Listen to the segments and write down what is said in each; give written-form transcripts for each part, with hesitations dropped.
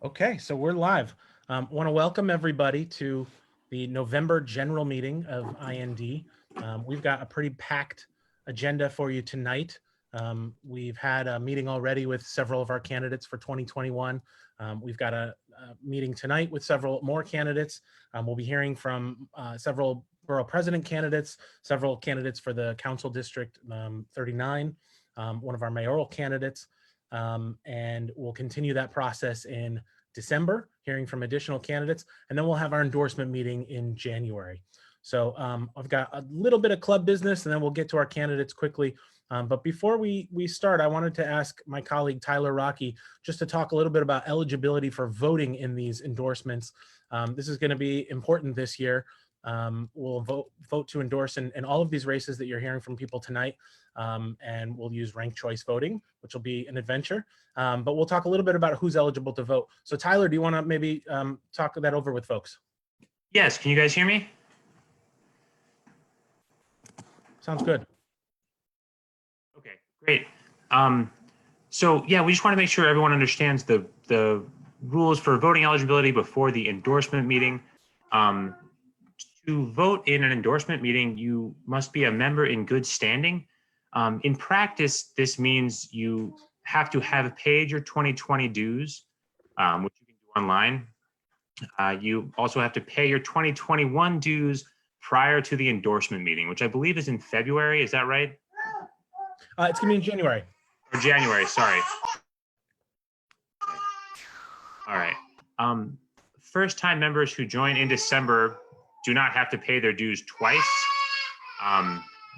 Okay, so we're live. Want to welcome everybody to the November general meeting of IND. We've got a pretty packed agenda for you tonight. We've had a meeting already with several of our candidates for 2021. We've got a meeting tonight with several more candidates. We'll be hearing from several borough president candidates, several candidates for the council district 39, one of our mayoral candidates. And we'll continue that process in December, hearing from additional candidates, and then we'll have our endorsement meeting in January. So I've got a little bit of club business, and then we'll get to our candidates quickly. But before we start, I wanted to ask my colleague Tyler Rocky just to talk a little bit about eligibility for voting in these endorsements. This is going to be important this year. We'll vote to endorse in all of these races that you're hearing from people tonight. And we'll use ranked choice voting, which will be an adventure. But we'll talk a little bit about who's eligible to vote. So Tyler, do you want to maybe talk that over with folks? Yes, can you guys hear me? Sounds good. Okay, great. So yeah, we just want to make sure everyone understands the rules for voting eligibility before the endorsement meeting. To vote in an endorsement meeting, you must be a member in good standing. In practice, this means you have to have paid your 2020 dues, which you can do online. You also have to pay your 2021 dues prior to the endorsement meeting, which I believe is in February. Is that right? It's gonna be in January. Or January, sorry. All right. First-time members who join in December do not have to pay their dues twice.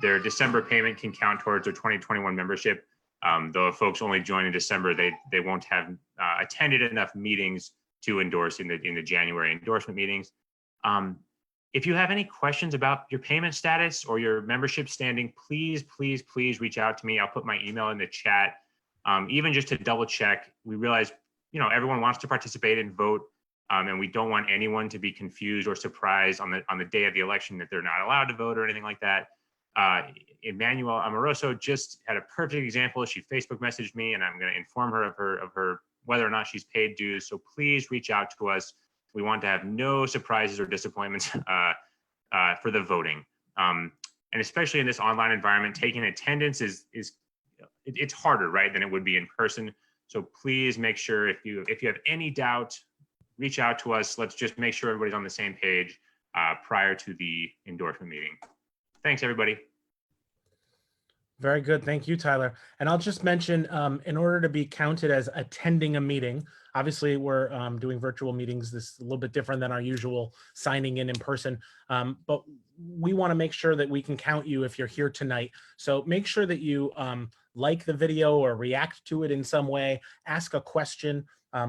Their December payment can count towards their 2021 membership. Though if folks only join in December, they won't have attended enough meetings to endorse in the January endorsement meetings. If you have any questions about your payment status or your membership standing, please reach out to me. I'll put my email in the chat. Even just to double check, we realize, everyone wants to participate and vote, and we don't want anyone to be confused or surprised on the day of the election that they're not allowed to vote or anything like that. Emmanuel Amoroso just had a perfect example. She Facebook messaged me, and I'm going to inform her of her whether or not she's paid dues. So please reach out to us. We want to have no surprises or disappointments for the voting. And especially in this online environment, taking attendance it's harder, right, than it would be in person. So please make sure if you have any doubt, reach out to us. Let's just make sure everybody's on the same page prior to the endorsement meeting. Thanks, everybody. Very good. Thank you, Tyler. And I'll just mention, in order to be counted as attending a meeting, obviously we're doing virtual meetings. This is a little bit different than our usual signing in person, but we want to make sure that we can count you if you're here tonight. So make sure that you like the video or react to it in some way, ask a question.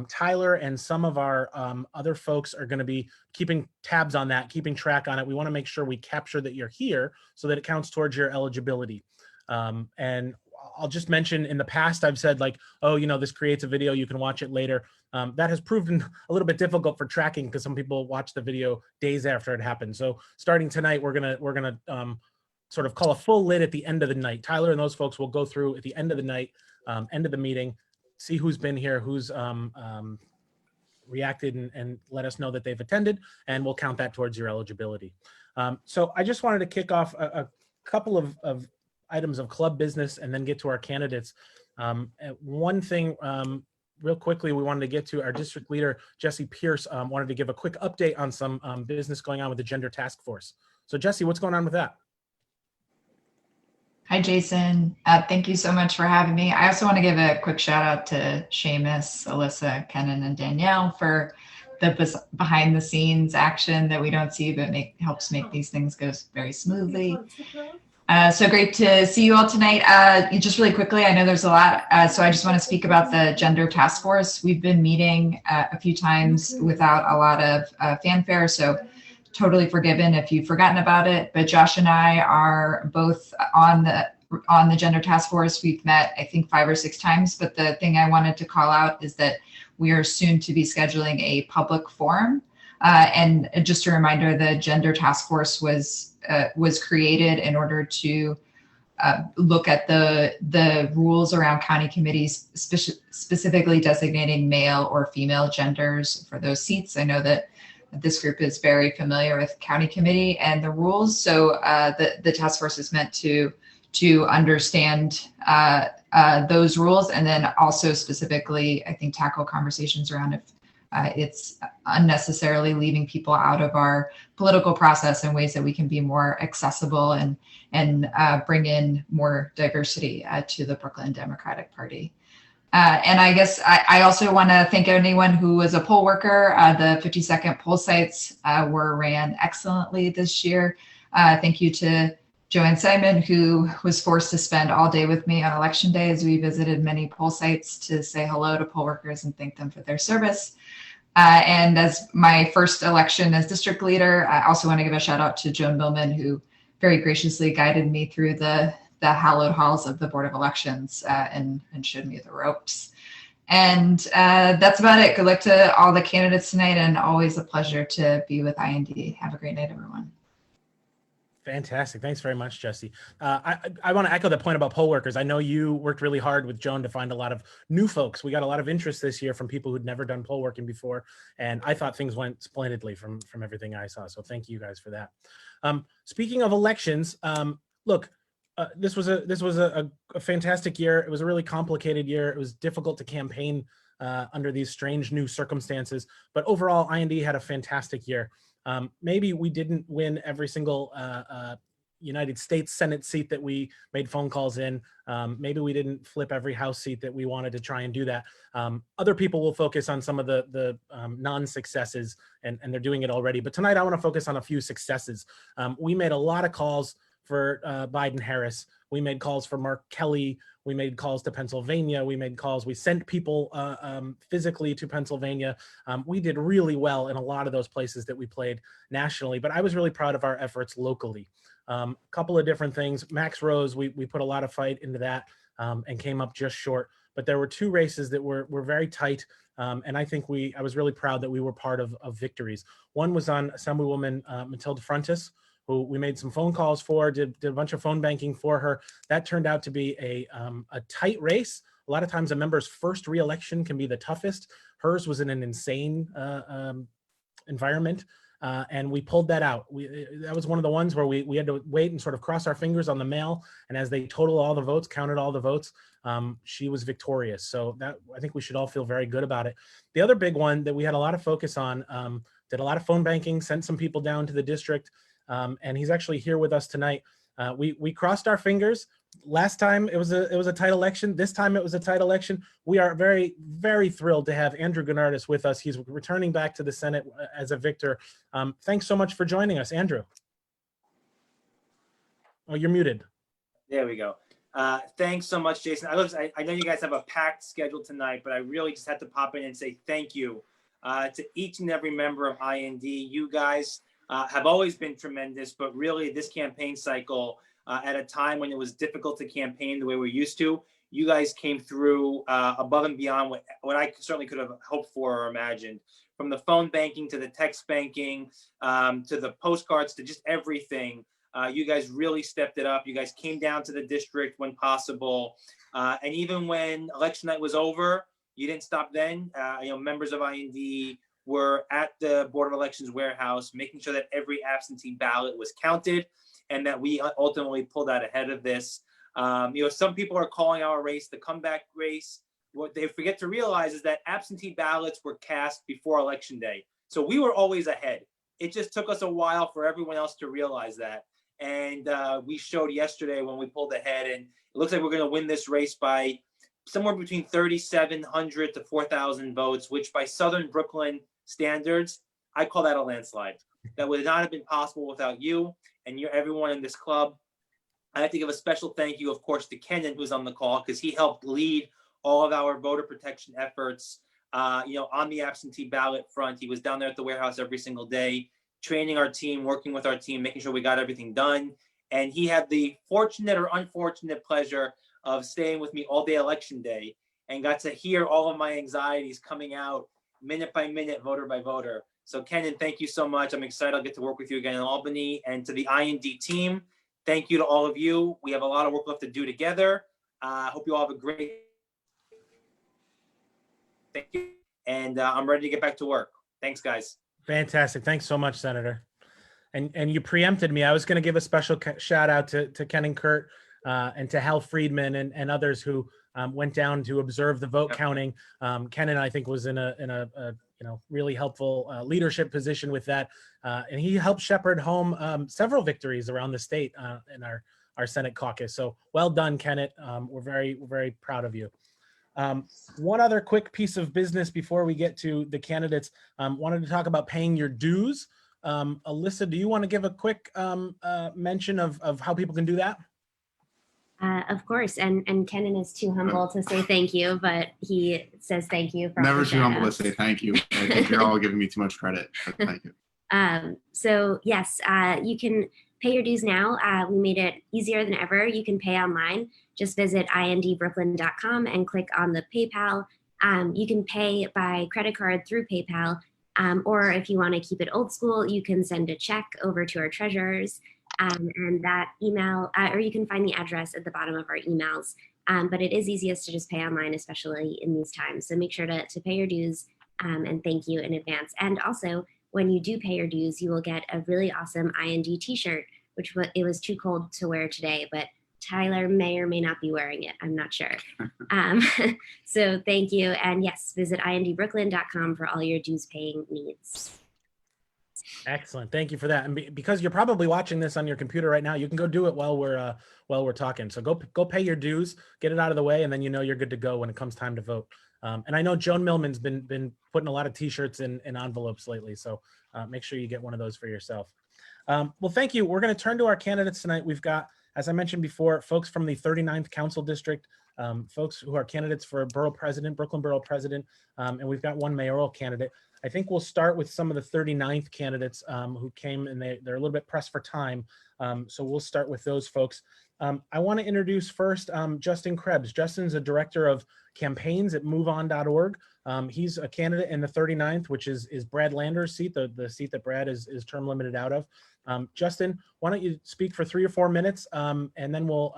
Tyler and some of our other folks are going to be keeping tabs on that, keeping track on it. We want to make sure we capture that you're here so that it counts towards your eligibility. And I'll just mention, in the past, I've said like, oh, this creates a video, you can watch it later. That has proven a little bit difficult for tracking because some people watch the video days after it happened. So starting tonight, we're gonna sort of call a full lid at the end of the night. Tyler and those folks will go through at the end of the night, end of the meeting, see who's been here, who's reacted, and let us know that they've attended, and we'll count that towards your eligibility. So I just wanted to kick off a couple of items of club business and then get to our candidates. One thing real quickly we wanted to get to, our district leader, Jesse Pierce, wanted to give a quick update on some business going on with the Gender Task Force. So Jesse, what's going on with that? Hi, Jason. Thank you so much for having me. I also want to give a quick shout out to Seamus, Alyssa, Kenan, and Danielle for the behind the scenes action that we don't see, but helps make these things go very smoothly. So great to see you all tonight. Just really quickly, I know there's a lot, so I just want to speak about the Gender Task Force. We've been meeting a few times without a lot of fanfare, so totally forgiven if you've forgotten about it. But Josh and I are both on the Gender Task Force. We've met, I think, 5 or 6 times. But the thing I wanted to call out is that we are soon to be scheduling a public forum. And just a reminder, the Gender Task Force was created in order to look at the rules around county committees, specifically designating male or female genders for those seats. I know that this group is very familiar with county committee and the rules. So the task force is meant to understand those rules, and then also specifically, I think, tackle conversations around if it's unnecessarily leaving people out of our political process in ways that we can be more accessible and bring in more diversity to the Brooklyn Democratic Party. And I guess I also want to thank anyone who was a poll worker. The 50-second poll sites were ran excellently this year. Thank you to Joanne Simon, who was forced to spend all day with me on election day as we visited many poll sites to say hello to poll workers and thank them for their service. And as my first election as district leader, I also want to give a shout out to Joan Billman, who very graciously guided me through the hallowed halls of the Board of Elections and showed me the ropes. And that's about it. Good luck to all the candidates tonight, and always a pleasure to be with IND. Have a great night, everyone. Fantastic. Thanks very much, Jesse. I want to echo the point about poll workers. I know you worked really hard with Joan to find a lot of new folks. We got a lot of interest this year from people who'd never done poll working before, and I thought things went splendidly from everything I saw. So thank you guys for that. Speaking of elections, look, this was a fantastic year. It was a really complicated year. It was difficult to campaign under these strange new circumstances, but overall, IND had a fantastic year. Maybe we didn't win every single United States Senate seat that we made phone calls in. Maybe we didn't flip every House seat that we wanted to try and do that. Other people will focus on some of the non-successes, and they're doing it already. But tonight I want to focus on a few successes. We made a lot of calls for Biden-Harris. We made calls for Mark Kelly. We made calls to Pennsylvania. We made calls. We sent people physically to Pennsylvania. We did really well in a lot of those places that we played nationally, but I was really proud of our efforts locally. A couple of different things. Max Rose, we put a lot of fight into that and came up just short, but there were two races that were very tight. And I think I was really proud that we were part of victories. One was on Assemblywoman Matilda Frontis, who we made some phone calls for, did a bunch of phone banking for her. That turned out to be a tight race. A lot of times a member's first re-election can be the toughest. Hers was in an insane environment, and we pulled that out. That was one of the ones where we had to wait and sort of cross our fingers on the mail, and as they totaled all the votes, counted all the votes, she was victorious. So I think we should all feel very good about it. The other big one that we had a lot of focus on, did a lot of phone banking, sent some people down to the district, and he's actually here with us tonight. We crossed our fingers. Last time it was a tight election. This time it was a tight election. We are very, very thrilled to have Andrew Gennardis with us. He's returning back to the Senate as a victor. Thanks so much for joining us, Andrew. Oh, you're muted. There we go. Thanks so much, Jason. I know you guys have a packed schedule tonight, but I really just had to pop in and say thank you to each and every member of IND. You guys have always been tremendous, but really this campaign cycle, at a time when it was difficult to campaign the way we're used to, you guys came through above and beyond what I certainly could have hoped for or imagined. From the phone banking to the text banking, to the postcards, to just everything. You guys really stepped it up. You guys came down to the district when possible. And even when election night was over, you didn't stop then. Members of IND were at the Board of Elections warehouse, making sure that every absentee ballot was counted and that we ultimately pulled out ahead of this. Some people are calling our race the comeback race. What they forget to realize is that absentee ballots were cast before Election Day. So we were always ahead. It just took us a while for everyone else to realize that. And we showed yesterday when we pulled ahead, and it looks like we're going to win this race by somewhere between 3,700 to 4,000 votes, which by Southern Brooklyn standards, I call that a landslide. That would not have been possible without you and everyone in this club. I have to give a special thank you, of course, to Kenan, who's on the call, because he helped lead all of our voter protection efforts, on the absentee ballot front. He was down there at the warehouse every single day, training our team, working with our team, making sure we got everything done. And he had the fortunate or unfortunate pleasure of staying with me all day Election Day and got to hear all of my anxieties coming out minute by minute, voter by voter. So Kenan, thank you so much. I'm excited I'll get to work with you again in Albany. And to the IND team, thank you to all of you. We have a lot of work left to do together. Hope you all have a great. Thank you. And I'm ready to get back to work. Thanks, guys. Fantastic. Thanks so much, Senator. And you preempted me. I was going to give a special shout out to Ken and Kurt and to Hal Friedman and others who went down to observe the vote counting. Ken and I think was in a really helpful leadership position with that, and he helped shepherd home several victories around the state in our Senate caucus. So well done, Kenneth. We're very proud of you. One other quick piece of business before we get to the candidates. Wanted to talk about paying your dues. Alyssa, do you want to give a quick mention of how people can do that? Of course, and Kenan is too humble to say thank you, but he says thank you. For Never too humble to say thank you. I think you're all giving me too much credit. Thank you. So yes, you can pay your dues now. We made it easier than ever. You can pay online. Just visit indbrooklyn.com and click on the PayPal. You can pay by credit card through PayPal, or if you want to keep it old school, you can send a check over to our treasurers. And that email, or you can find the address at the bottom of our emails. But it is easiest to just pay online, especially in these times. So make sure to pay your dues and thank you in advance. And also, when you do pay your dues, you will get a really awesome IND t-shirt, which it was too cold to wear today, but Tyler may or may not be wearing it. I'm not sure. So thank you. And yes, visit indbrooklyn.com for all your dues paying needs. Excellent. Thank you for that. And because you're probably watching this on your computer right now, you can go do it while we're talking. So go pay your dues, get it out of the way, and then you're good to go when it comes time to vote. And I know Joan Millman's been putting a lot of t-shirts in envelopes lately. So make sure you get one of those for yourself. Well, thank you. We're going to turn to our candidates tonight. We've got, as I mentioned before, folks from the 39th Council District, folks who are candidates for Borough President, Brooklyn Borough President, and we've got one mayoral candidate. I think we'll start with some of the 39th candidates who came, and they're a little bit pressed for time. So we'll start with those folks. I want to introduce first Justin Krebs. Justin's a director of campaigns at moveon.org. He's a candidate in the 39th, which is Brad Lander's seat, the seat that Brad is term limited out of. Justin, why don't you speak for 3 or 4 minutes, and then we'll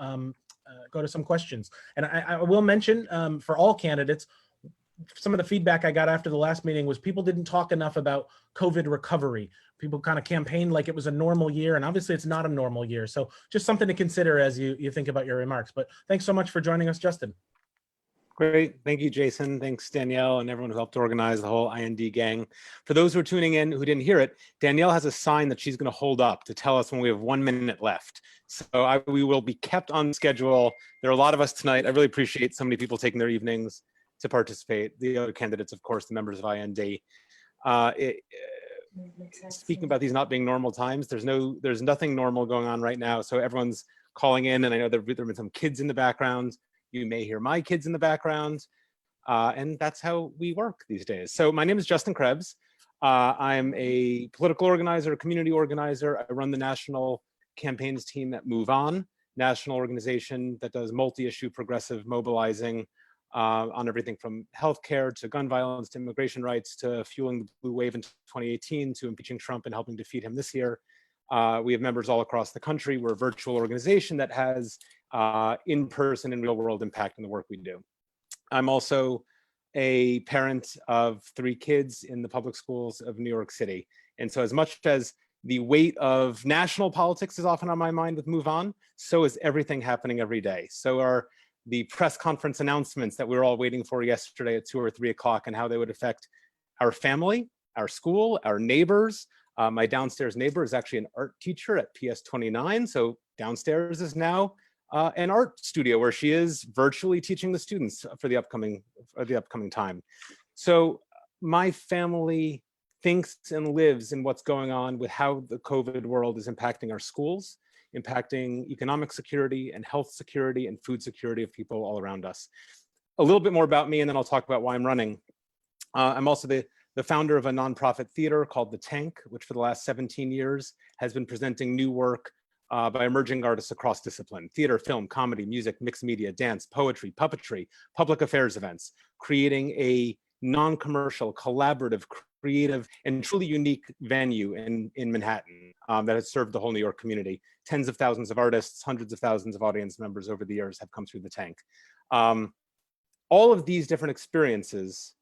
go to some questions. And I will mention for all candidates, some of the feedback I got after the last meeting was people didn't talk enough about COVID recovery. People kind of campaigned like it was a normal year, and obviously it's not a normal year. So just something to consider as you think about your remarks. But thanks so much for joining us, Justin. Great. Thank you, Jason. Thanks, Danielle, and everyone who helped organize the whole IND gang. For those who are tuning in who didn't hear it, Danielle has a sign that she's going to hold up to tell us when we have 1 minute left. So we will be kept on schedule. There are a lot of us tonight. I really appreciate so many people taking their evenings to participate. The other candidates, of course, the members of IND. Speaking about these not being normal times, there's nothing normal going on right now. So everyone's calling in, and I know there have been some kids in the background. You may hear my kids in the background, and that's how we work these days. So my name is Justin Krebs. I'm a political organizer, community organizer. I run the national campaigns team at Move On, national organization that does multi-issue progressive mobilizing on everything from healthcare to gun violence to immigration rights to fueling the blue wave in 2018 to impeaching Trump and helping defeat him this year. We have members all across the country. We're a virtual organization that has in-person and real-world impact in the work we do. I'm also a parent of 3 kids in the public schools of New York City. And so as much as the weight of national politics is often on my mind with Move On, so is everything happening every day. So the press conference announcements that we were all waiting for yesterday at 2 or 3 o'clock and how they would affect our family, our school, our neighbors. My downstairs neighbor is actually an art teacher at PS 29. So downstairs is now an art studio where she is virtually teaching the students for the upcoming time. So my family thinks and lives in what's going on with how the COVID world is impacting our schools, impacting economic security and health security and food security of people all around us. A little bit more about me, and then I'll talk about why I'm running. I'm also the founder of a nonprofit theater called The Tank, which for the last 17 years has been presenting new work by emerging artists across discipline: theater, film, comedy, music, mixed media, dance, poetry, puppetry, public affairs events, creating a non-commercial, collaborative, creative, and truly unique venue in Manhattan that has served the whole New York community. Tens of thousands of artists, hundreds of thousands of audience members over the years have come through the tank. All of these different experiences,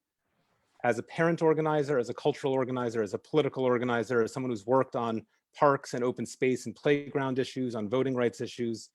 as a parent organizer, as a cultural organizer, as a political organizer, as someone who's worked on parks and open space and playground issues, on voting rights issues,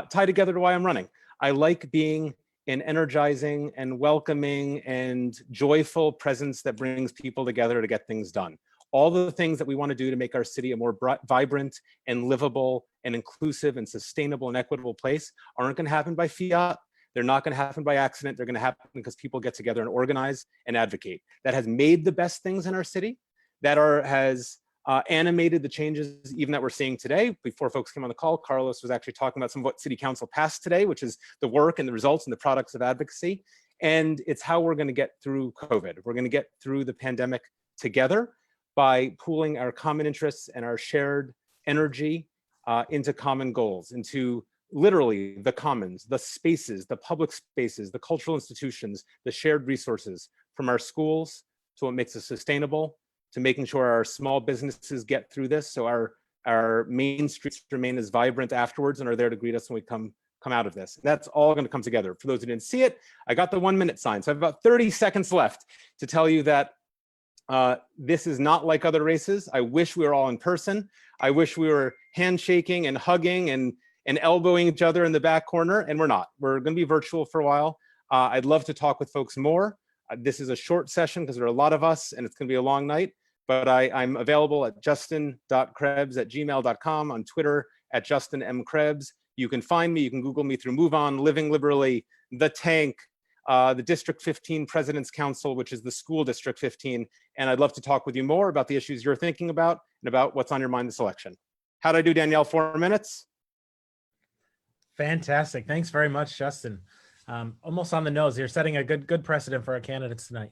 tie together to why I'm running. I like being an energizing and welcoming and joyful presence that brings people together to get things done. All the things that we want to do to make our city a more vibrant and livable and inclusive and sustainable and equitable place aren't going to happen by fiat. They're not going to happen by accident. They're going to happen because people get together and organize and advocate. That has made the best things in our city, that has animated the changes even that we're seeing today. Before folks came on the call, Carlos was actually talking about some of what City Council passed today, which is the work and the results and the products of advocacy. And it's how we're going to get through COVID. We're going to get through the pandemic together by pooling our common interests and our shared energy into common goals, into literally the commons, the spaces, the public spaces, the cultural institutions, the shared resources, from our schools to what makes us sustainable, to making sure our small businesses get through this, so our main streets remain as vibrant afterwards and are there to greet us when we come out of this. That's all going to come together. For those who didn't see it, I got the 1 minute sign. So I have about 30 seconds left to tell you that this is not like other races. I wish we were all in person. I wish we were handshaking and hugging and elbowing each other in the back corner, and we're not. We're going to be virtual for a while. I'd love to talk with folks more. This is a short session because there are a lot of us and it's going to be a long night, but I'm available at justin.krebs@gmail.com, on Twitter at justinmkrebs. You can find me, you can Google me through Move On, Living Liberally, The Tank, the District 15 President's Council, which is the school District 15. And I'd love to talk with you more about the issues you're thinking about and about what's on your mind this election. How'd I do, Danielle? 4 minutes? Fantastic. Thanks very much, Justin. Almost on the nose. You're setting a good precedent for our candidates tonight.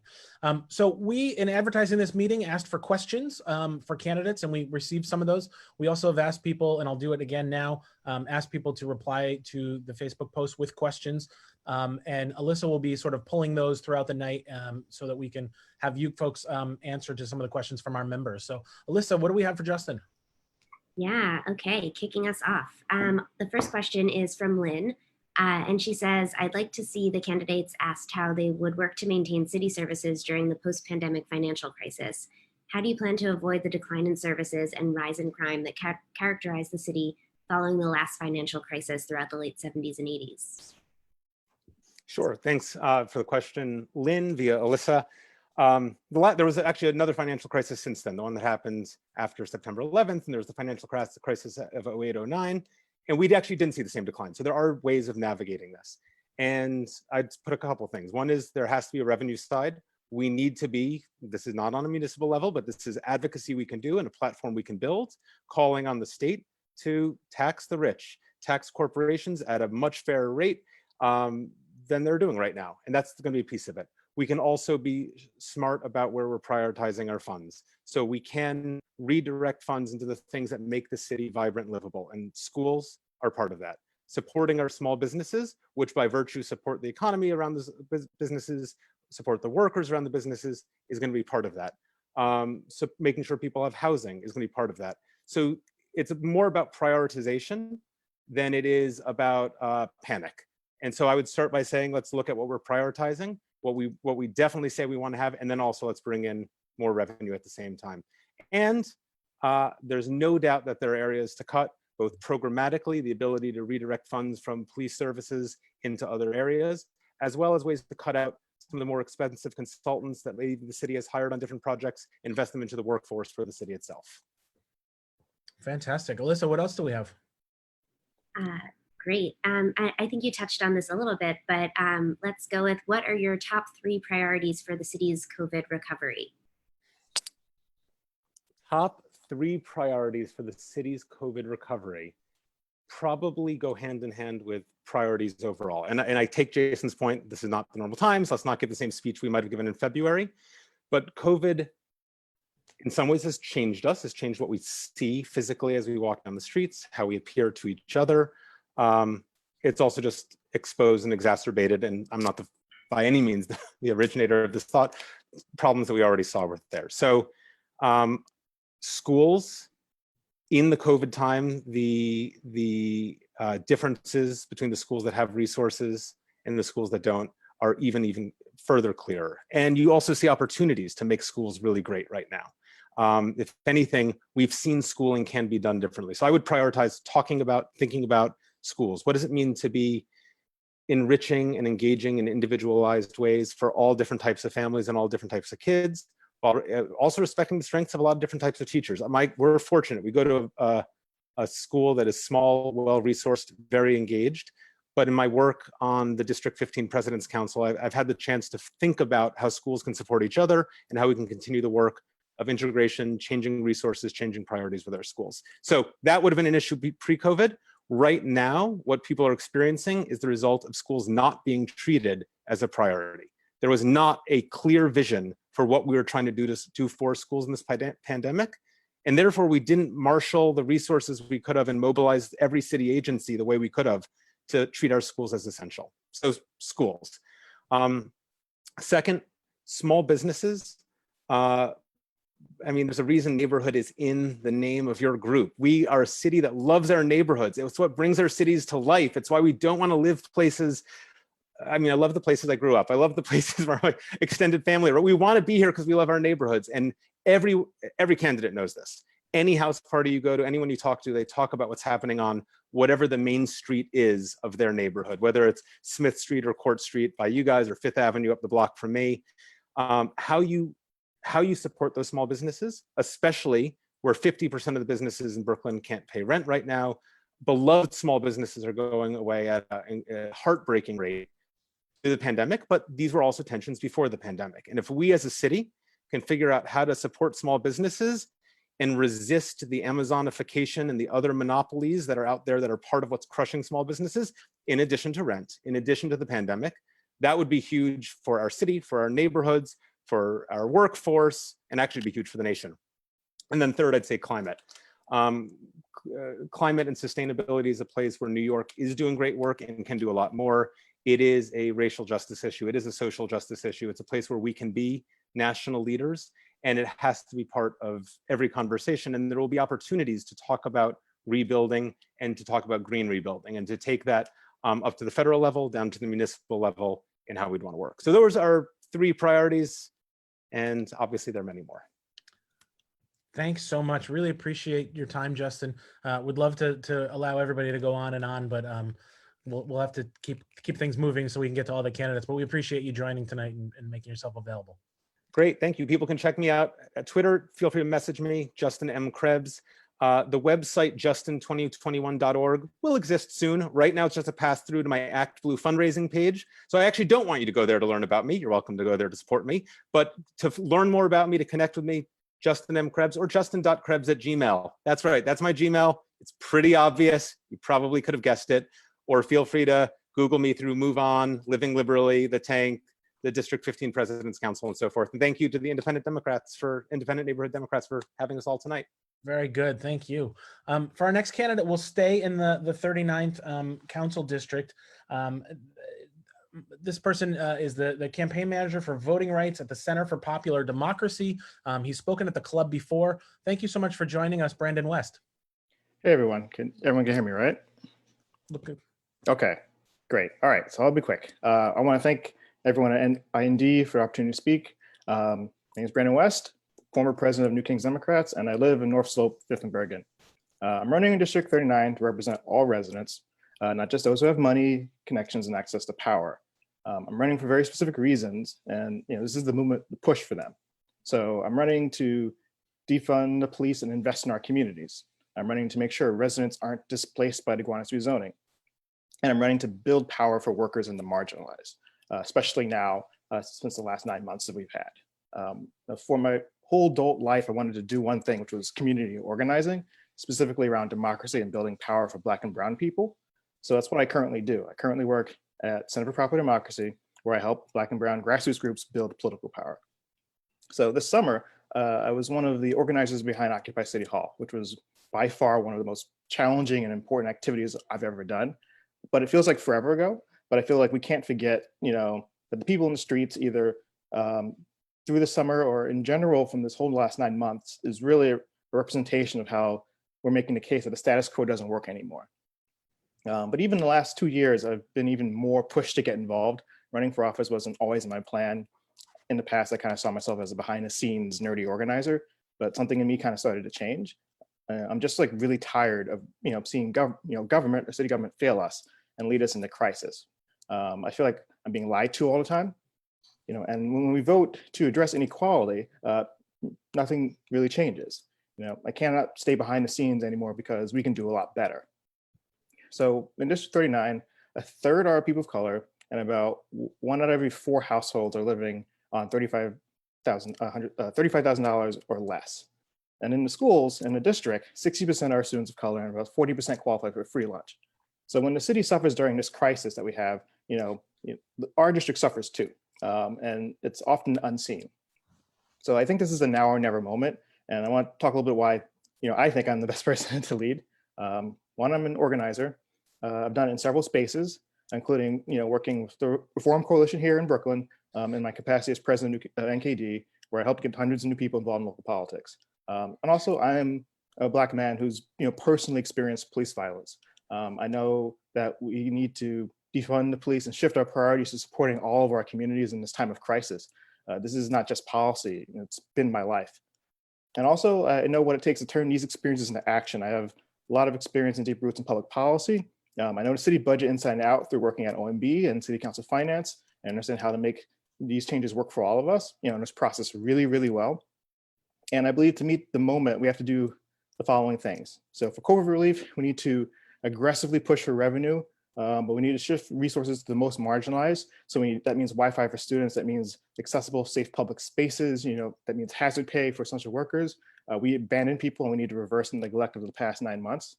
So we, in advertising this meeting, asked for questions for candidates, and we received some of those. We also have asked people, and I'll do it again now, ask people to reply to the Facebook post with questions. And Alyssa will be sort of pulling those throughout the night so that we can have you folks answer to some of the questions from our members. So Alyssa, what do we have for Justin? Yeah, okay, kicking us off. The first question is from Lynn. And she says, I'd like to see the candidates asked how they would work to maintain city services during the post-pandemic financial crisis. How do you plan to avoid the decline in services and rise in crime that characterized the city following the last financial crisis throughout the late 70s and 80s? Sure, thanks for the question, Lynn, via Alyssa. There was actually another financial crisis since then, the one that happened after September 11th, and there was the financial crisis of 08-09. And we actually didn't see the same decline. So there are ways of navigating this. And I'd put a couple of things. One is there has to be a revenue side. We need to be, this is not on a municipal level, but this is advocacy we can do and a platform we can build, calling on the state to tax the rich, tax corporations at a much fairer rate than they're doing right now. And that's going to be a piece of it. We can also be smart about where we're prioritizing our funds. So we can redirect funds into the things that make the city vibrant and livable, and schools are part of that. Supporting our small businesses, which by virtue support the economy around the businesses, support the workers around the businesses, is going to be part of that. So making sure people have housing is going to be part of that. So it's more about prioritization than it is about panic. And so I would start by saying, let's look at what we're prioritizing, what we definitely say we want to have, and then also let's bring in more revenue at the same time. And there's no doubt that there are areas to cut, both programmatically, the ability to redirect funds from police services into other areas, as well as ways to cut out some of the more expensive consultants that maybe the city has hired on different projects, invest them into the workforce for the city itself. Fantastic. Alyssa, what else do we have? Great. I think you touched on this a little bit, but let's go with, what are your top 3 priorities for the city's COVID recovery? Top 3 priorities for the city's COVID recovery probably go hand in hand with priorities overall. And I take Jason's point, this is not the normal times, let's not give the same speech we might have given in February, but COVID in some ways has changed us, has changed what we see physically as we walk down the streets, how we appear to each other. It's also just exposed and exacerbated, and I'm not by any means the originator of this thought, problems that we already saw were there. So schools in the COVID time, the differences between the schools that have resources and the schools that don't are even further clearer. And you also see opportunities to make schools really great right now. If anything, we've seen schooling can be done differently. So I would prioritize thinking about schools. What does it mean to be enriching and engaging in individualized ways for all different types of families and all different types of kids, while also respecting the strengths of a lot of different types of teachers. We're fortunate. We go to a school that is small, well-resourced, very engaged. But in my work on the District 15 President's Council, I've had the chance to think about how schools can support each other and how we can continue the work of integration, changing resources, changing priorities with our schools. So that would have been an issue pre-COVID. Right now, what people are experiencing is the result of schools not being treated as a priority. There was not a clear vision for what we were trying to do for schools in this pandemic. And therefore, we didn't marshal the resources we could have and mobilize every city agency the way we could have to treat our schools as essential. So schools. Second, small businesses. I mean, there's a reason neighborhood is in the name of your group. We are a city that loves our neighborhoods. It's what brings our cities to life. It's why we don't want to live places. I mean, I love the places I grew up. I love the places where my extended family are. We want to be here because we love our neighborhoods. And every candidate knows this. Any house party you go to, anyone you talk to, they talk about what's happening on whatever the main street is of their neighborhood, whether it's Smith Street or Court Street by you guys or Fifth Avenue up the block from me. How you support those small businesses, especially where 50% of the businesses in Brooklyn can't pay rent right now. Beloved small businesses are going away at a heartbreaking rate through the pandemic, but these were also tensions before the pandemic. And if we as a city can figure out how to support small businesses and resist the Amazonification and the other monopolies that are out there that are part of what's crushing small businesses, in addition to rent, in addition to the pandemic, that would be huge for our city, for our neighborhoods, for our workforce, and actually be huge for the nation. And then third, I'd say climate. Climate and sustainability is a place where New York is doing great work and can do a lot more. It is a racial justice issue. It is a social justice issue. It's a place where we can be national leaders, and it has to be part of every conversation. And there will be opportunities to talk about rebuilding and to talk about green rebuilding and to take that up to the federal level, down to the municipal level, and how we'd want to work. So those are 3 priorities. And obviously there are many more. Thanks so much. Really appreciate your time, Justin. Would love to allow everybody to go on, but we'll have to keep things moving so we can get to all the candidates. But we appreciate you joining tonight and making yourself available. Great, thank you. People can check me out at Twitter. Feel free to message me, Justin M. Krebs. The website, justin2021.org, will exist soon. Right now, it's just a pass through to my Act Blue fundraising page. So I actually don't want you to go there to learn about me. You're welcome to go there to support me. But to learn more about me, to connect with me, Justin M. Krebs or justin.krebs@gmail. That's right, that's my Gmail. It's pretty obvious. You probably could have guessed it. Or feel free to Google me through Move On, Living Liberally, The Tank, the District 15 President's Council, and so forth. And thank you to the Independent Neighborhood Democrats for having us all tonight. Very good. Thank you. For our next candidate, we'll stay in the 39th Council District. This person is the campaign manager for voting rights at the Center for Popular Democracy. He's spoken at the club before. Thank you so much for joining us, Brandon West. Hey, everyone. Everyone can hear me, right? Look good. Okay, great. All right, so I'll be quick. I want to thank everyone at IND for the opportunity to speak. My name is Brandon West, former president of New Kings Democrats, and I live in North Slope, 5th and Bergen. I'm running in District 39 to represent all residents, not just those who have money, connections, and access to power. I'm running for very specific reasons, and this is the movement, the push for them. So I'm running to defund the police and invest in our communities. I'm running to make sure residents aren't displaced by the Gowanus rezoning. And I'm running to build power for workers and the marginalized, especially now since the last 9 months that we've had. For my whole adult life, I wanted to do one thing, which was community organizing, specifically around democracy and building power for Black and Brown people. So that's what I currently do. I currently work at Center for Popular Democracy, where I help Black and Brown grassroots groups build political power. So this summer, I was one of the organizers behind Occupy City Hall, which was by far one of the most challenging and important activities I've ever done. But it feels like forever ago. But I feel like we can't forget, that the people in the streets either through the summer or in general from this whole last 9 months is really a representation of how we're making the case that the status quo doesn't work anymore. But even the last 2 years, I've been even more pushed to get involved. Running for office wasn't always my plan. In the past, I kind of saw myself as a behind the scenes nerdy organizer, but something in me kind of started to change. I'm just like really tired of seeing government or city government fail us and lead us into crisis. I feel like I'm being lied to all the time, and when we vote to address inequality, nothing really changes. I cannot stay behind the scenes anymore because we can do a lot better. So in District 39, a third are people of color, and about 1 out of every 4 households are living on $35,000 or less. And in the schools in the district, 60% are students of color and about 40% qualify for free lunch. So when the city suffers during this crisis that we have, our district suffers too, and it's often unseen. So I think this is a now or never moment, and I want to talk a little bit why I think I'm the best person to lead. One, I'm an organizer. I've done it in several spaces, including working with the Reform Coalition here in Brooklyn in my capacity as president of NKD, where I helped get hundreds of new people involved in local politics. And also, I'm a Black man who's personally experienced police violence. I know that we need to defund the police and shift our priorities to supporting all of our communities in this time of crisis. This is not just policy; it's been my life. And also, I know what it takes to turn these experiences into action. I have a lot of experience and deep roots in public policy. I know the city budget inside and out through working at OMB and City Council Finance, and understand how to make these changes work for all of us, in this process really, really well. And I believe to meet the moment, we have to do the following things. So for COVID relief, we need to aggressively push for revenue, but we need to shift resources to the most marginalized. So that means Wi-Fi for students, that means accessible, safe public spaces, that means hazard pay for essential workers. We abandon people and we need to reverse the neglect of the past 9 months.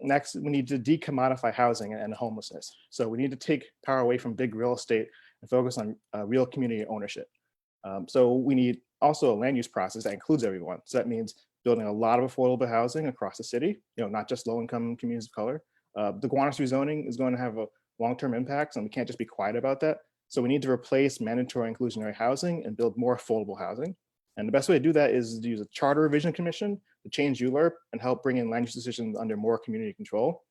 Next, we need to decommodify housing and homelessness. So we need to take power away from big real estate and focus on real community ownership. So we need also a land use process that includes everyone. So that means building a lot of affordable housing across the city, not just low-income communities of color. The Gowanus rezoning is going to have a long-term impacts, and we can't just be quiet about that. So we need to replace mandatory inclusionary housing and build more affordable housing. And the best way to do that is to use a charter revision commission to change ULURP and help bring in land use decisions under more community control.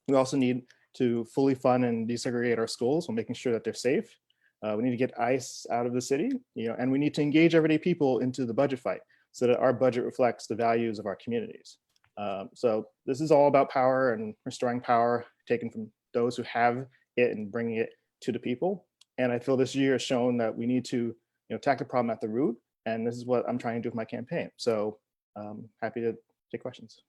We also need to fully fund and desegregate our schools while making sure that they're safe. We need to get ICE out of the city, and we need to engage everyday people into the budget fight so that our budget reflects the values of our communities. So this is all about power and restoring power taken from those who have it and bringing it to the people. And I feel this year has shown that we need to attack the problem at the root. And this is what I'm trying to do with my campaign. So happy to take questions.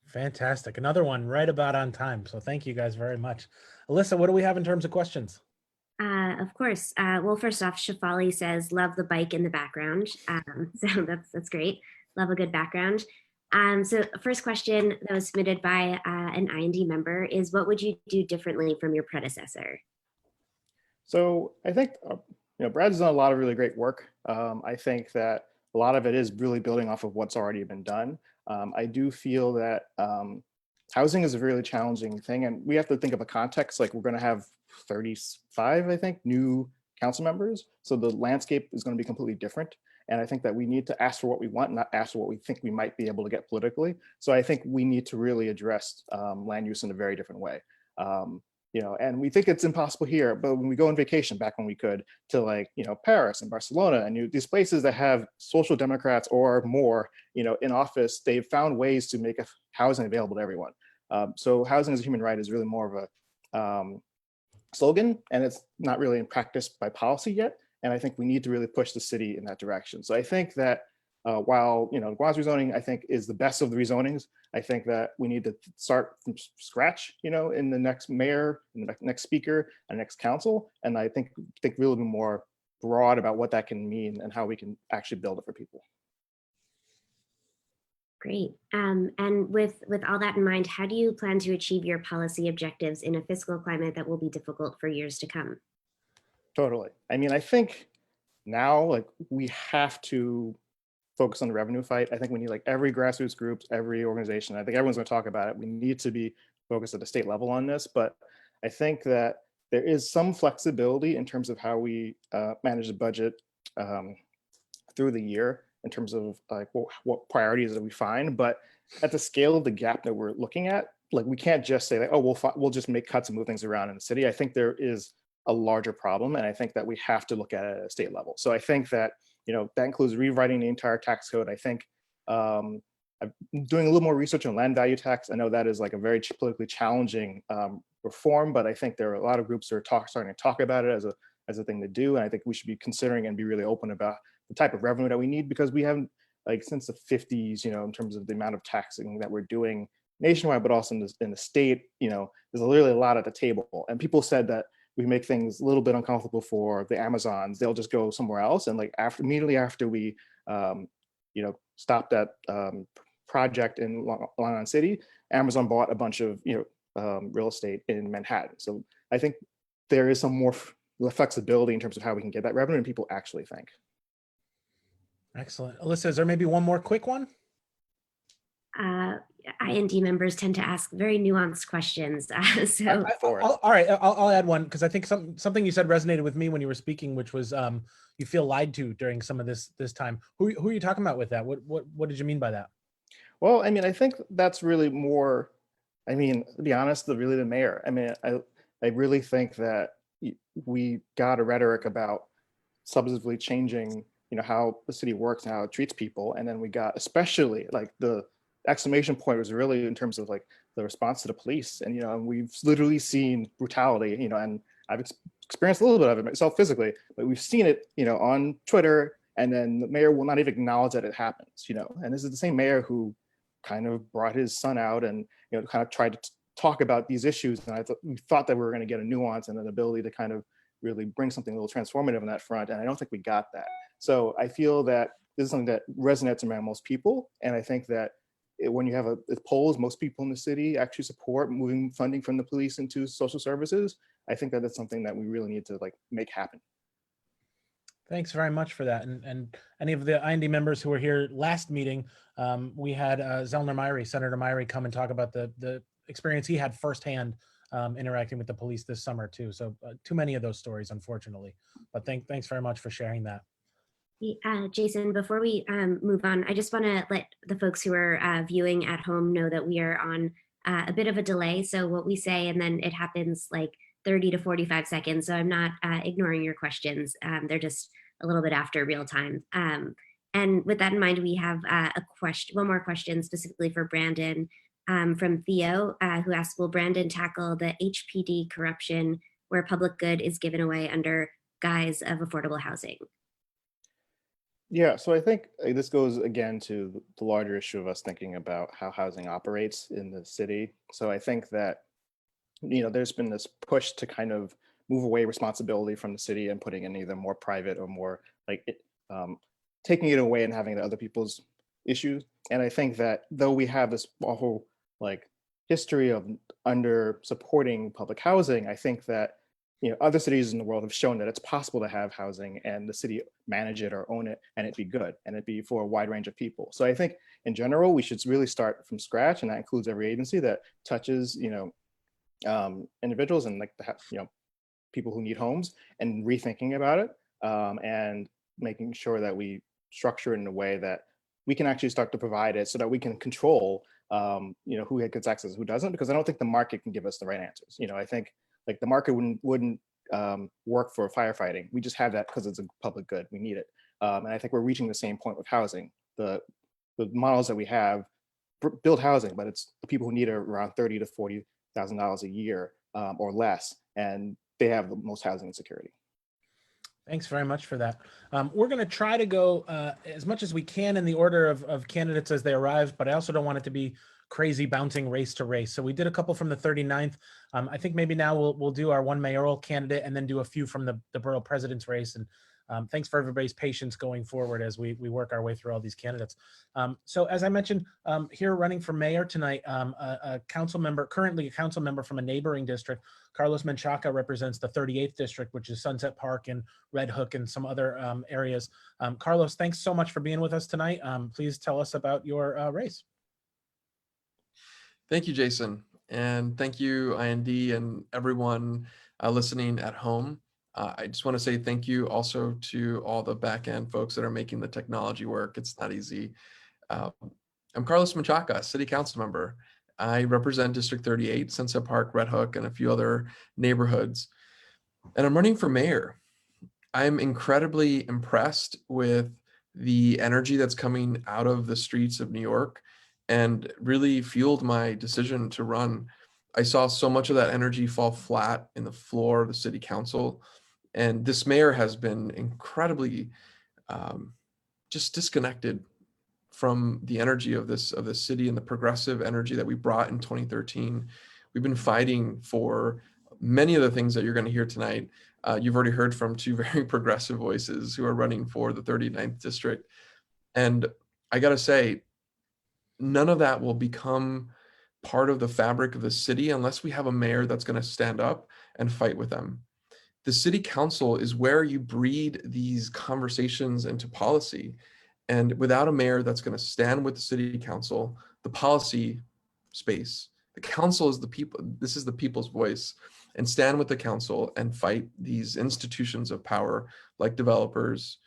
Fantastic. Another one right about on time. So thank you guys very much. Alyssa, what do we have in terms of questions? Of course. Well, first off, Shafali says, love the bike in the background. So that's great. Love a good background. So first question that was submitted by an IND member is, what would you do differently from your predecessor? So I think, Brad's done a lot of really great work. I think that a lot of it is really building off of what's already been done. I do feel that housing is a really challenging thing, and we have to think of a context. Like, we're going to have 35, I think, new council members. So the landscape is going to be completely different. And I think that we need to ask for what we want, not ask for what we think we might be able to get politically. So I think we need to really address land use in a very different way. And we think it's impossible here, but when we go on vacation, back when we could, to Paris and Barcelona and these places that have social democrats or more, in office, they've found ways to make housing available to everyone. So housing as a human right is really more of a slogan, and it's not really in practice by policy yet. And I think we need to really push the city in that direction. So I think that while Gowanus rezoning, I think, is the best of the rezonings, I think that we need to start from scratch, in the next mayor, in the next speaker, and next council. And I think really more broad about what that can mean and how we can actually build it for people. Great. And with all that in mind, how do you plan to achieve your policy objectives in a fiscal climate that will be difficult for years to come? Totally. I mean, I think now, we have to focus on the revenue fight. I think we need every grassroots groups, every organization. I think everyone's going to talk about it. We need to be focused at the state level on this, but I think that there is some flexibility in terms of how we manage the budget through the year in terms of like what priorities that we find. But at the scale of the gap that we're looking at, like we can't just say like, oh, we'll just make cuts and move things around in the city. I think there is a larger problem, and I think that we have to look at it at a state level. So I think that that includes rewriting the entire tax code. I think I'm doing a little more research on land value tax. I know that is like a very politically challenging reform, but I think there are a lot of groups that are starting to talk about it as a thing to do. And I think we should be considering and be really open about the type of revenue that we need, because we haven't, like, since the 50s, in terms of the amount of taxing that we're doing nationwide, but also in the state, there's literally a lot at the table. And people said that we make things a little bit uncomfortable for the Amazons. They'll just go somewhere else. And like immediately after we, stopped that project in Long Island City, Amazon bought a bunch of, real estate in Manhattan. So I think there is some more flexibility in terms of how we can get that revenue, and people actually think. Excellent. Alyssa, is there maybe one more quick one? IND members tend to ask very nuanced questions. All right, I'll add one, because I think something you said resonated with me when you were speaking, which was you feel lied to during some of this time. Who are you talking about with that? What did you mean by that? Well, I mean, I think that's really more, to be honest, really the mayor. I mean, I really think that we got a rhetoric about substantively changing, how the city works and how it treats people. And then we got, especially like the exclamation point was really in terms of like the response to the police. And, and we've literally seen brutality, and I've experienced a little bit of it myself physically, but we've seen it, on Twitter, and then the mayor will not even acknowledge that it happens, and this is the same mayor who kind of brought his son out and, kind of tried to talk about these issues. And we thought that we were going to get a nuance and an ability to kind of really bring something a little transformative on that front. And I don't think we got that. So I feel that this is something that resonates around most people. And I think that when you have polls, most people in the city actually support moving funding from the police into social services. I think that that's something that we really need to like make happen. Thanks very much for that. And any of the IND members who were here last meeting, we had Zellner Myrie, Senator Myrie, come and talk about the experience he had firsthand interacting with the police this summer too. So too many of those stories, unfortunately. But thanks very much for sharing that. Jason, before we move on, I just want to let the folks who are viewing at home know that we are on a bit of a delay. So what we say, and then it happens like 30 to 45 seconds. So I'm not ignoring your questions. They're just a little bit after real time. And with that in mind, we have one more question specifically for Brandon from Theo, who asks, will Brandon tackle the HPD corruption where public good is given away under guise of affordable housing? Yeah, so I think this goes again to the larger issue of us thinking about how housing operates in the city. So I think that, there's been this push to kind of move away responsibility from the city and putting in either more private or more like taking it away and having it other people's issues. And I think that though we have this awful like history of under supporting public housing, I think that other cities in the world have shown that it's possible to have housing and the city manage it or own it and it be good and it be for a wide range of people. So I think in general, we should really start from scratch, and that includes every agency that touches, individuals and like people who need homes, and rethinking about it and making sure that we structure it in a way that we can actually start to provide it so that we can control, who gets access, who doesn't, because I don't think the market can give us the right answers. I think like the market wouldn't work for firefighting. We just have that because it's a public good. We need it. And I think we're reaching the same point with housing. The models that we have build housing, but it's the people who need it around $30,000 to $40,000 a year or less, and they have the most housing insecurity. Thanks very much for that. We're going to try to go as much as we can in the order of candidates as they arrive, but I also don't want it to be crazy bouncing race to race. So we did a couple from the 39th. I think maybe now we'll do our one mayoral candidate and then do a few from the borough president's race. And thanks for everybody's patience going forward as we work our way through all these candidates. So as I mentioned, here running for mayor tonight, a council member, currently a council member from a neighboring district, Carlos Menchaca, represents the 38th district, which is Sunset Park and Red Hook and some other areas. Carlos, thanks so much for being with us tonight. Please tell us about your race. Thank you, Jason. And thank you, IND, and everyone listening at home. I just want to say thank you also to all the back end folks that are making the technology work. It's not easy. I'm Carlos Menchaca, City Council member. I represent District 38, Sunset Park, Red Hook, and a few other neighborhoods. And I'm running for mayor. I'm incredibly impressed with the energy that's coming out of the streets of New York and really fueled my decision to run. I saw so much of that energy fall flat in the floor of the city council. And this mayor has been incredibly just disconnected from the energy of this city and the progressive energy that we brought in 2013. We've been fighting for many of the things that you're going to hear tonight. You've already heard from two very progressive voices who are running for the 39th district. And I got to say, none of that will become part of the fabric of the city unless we have a mayor that's going to stand up and fight with them. The city council is where you breed these conversations into policy. And without a mayor that's going to stand with the city council, the policy space, the council is the people, this is the people's voice, and stand with the council and fight these institutions of power like developers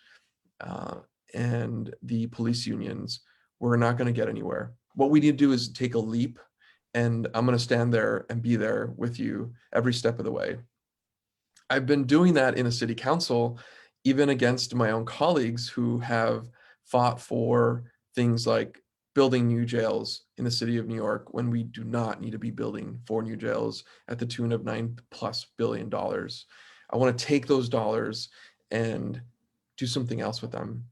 and the police unions. We're not going to get anywhere. What we need to do is take a leap, and I'm going to stand there and be there with you every step of the way. I've been doing that in a city council, even against my own colleagues who have fought for things like building new jails in the city of New York when we do not need to be building 4 new jails at the tune of $9+ billion. I want to take those dollars and do something else with them.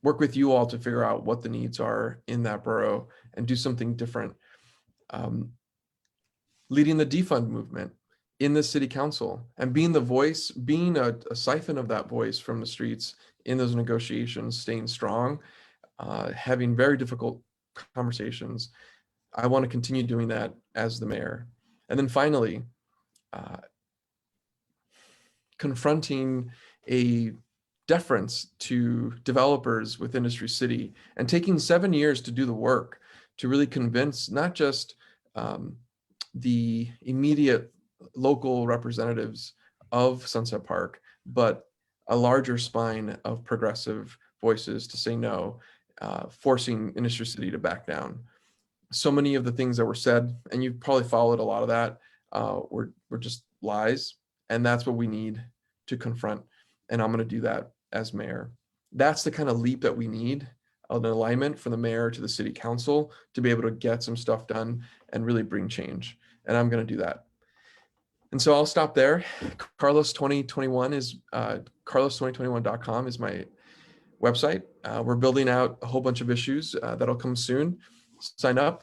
Work with you all to figure out what the needs are in that borough and do something different. Leading the defund movement in the city council and being the voice, being a siphon of that voice from the streets in those negotiations, staying strong, having very difficult conversations. I want to continue doing that as the mayor. And then finally, confronting a deference to developers with Industry City and taking 7 years to do the work to really convince not just the immediate local representatives of Sunset Park, but a larger spine of progressive voices to say no, forcing Industry City to back down. So many of the things that were said, and you've probably followed a lot of that, were just lies. And that's what we need to confront. And I'm going to do that as mayor. That's the kind of leap that we need, an alignment from the mayor to the city council to be able to get some stuff done and really bring change. And I'm going to do that. And so I'll stop there. Carlos 2021 is carlos2021.com is my website. We're building out a whole bunch of issues that'll come soon. Sign up,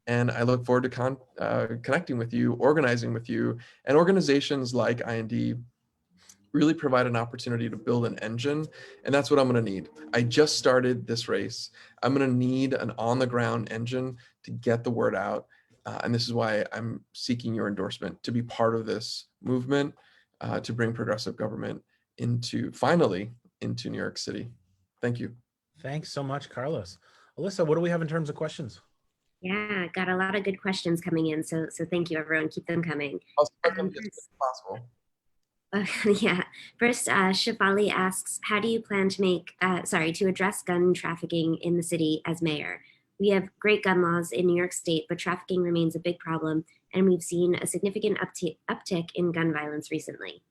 and I look forward to connecting with you, organizing with you, and organizations like IND really provide an opportunity to build an engine, and that's what I'm going to need. I just started this race. I'm going to need an on-the-ground engine to get the word out. And this is why I'm seeking your endorsement to be part of this movement to bring progressive government finally into New York City. Thank you. Thanks so much, Carlos. Alyssa, what do we have in terms of questions? Yeah, got a lot of good questions coming in. So thank you, everyone. Keep them coming. I'll start them as quick as possible. Yeah. First, Shafali asks, how do you plan to address gun trafficking in the city as mayor? We have great gun laws in New York State, but trafficking remains a big problem, and we've seen a significant uptick in gun violence recently.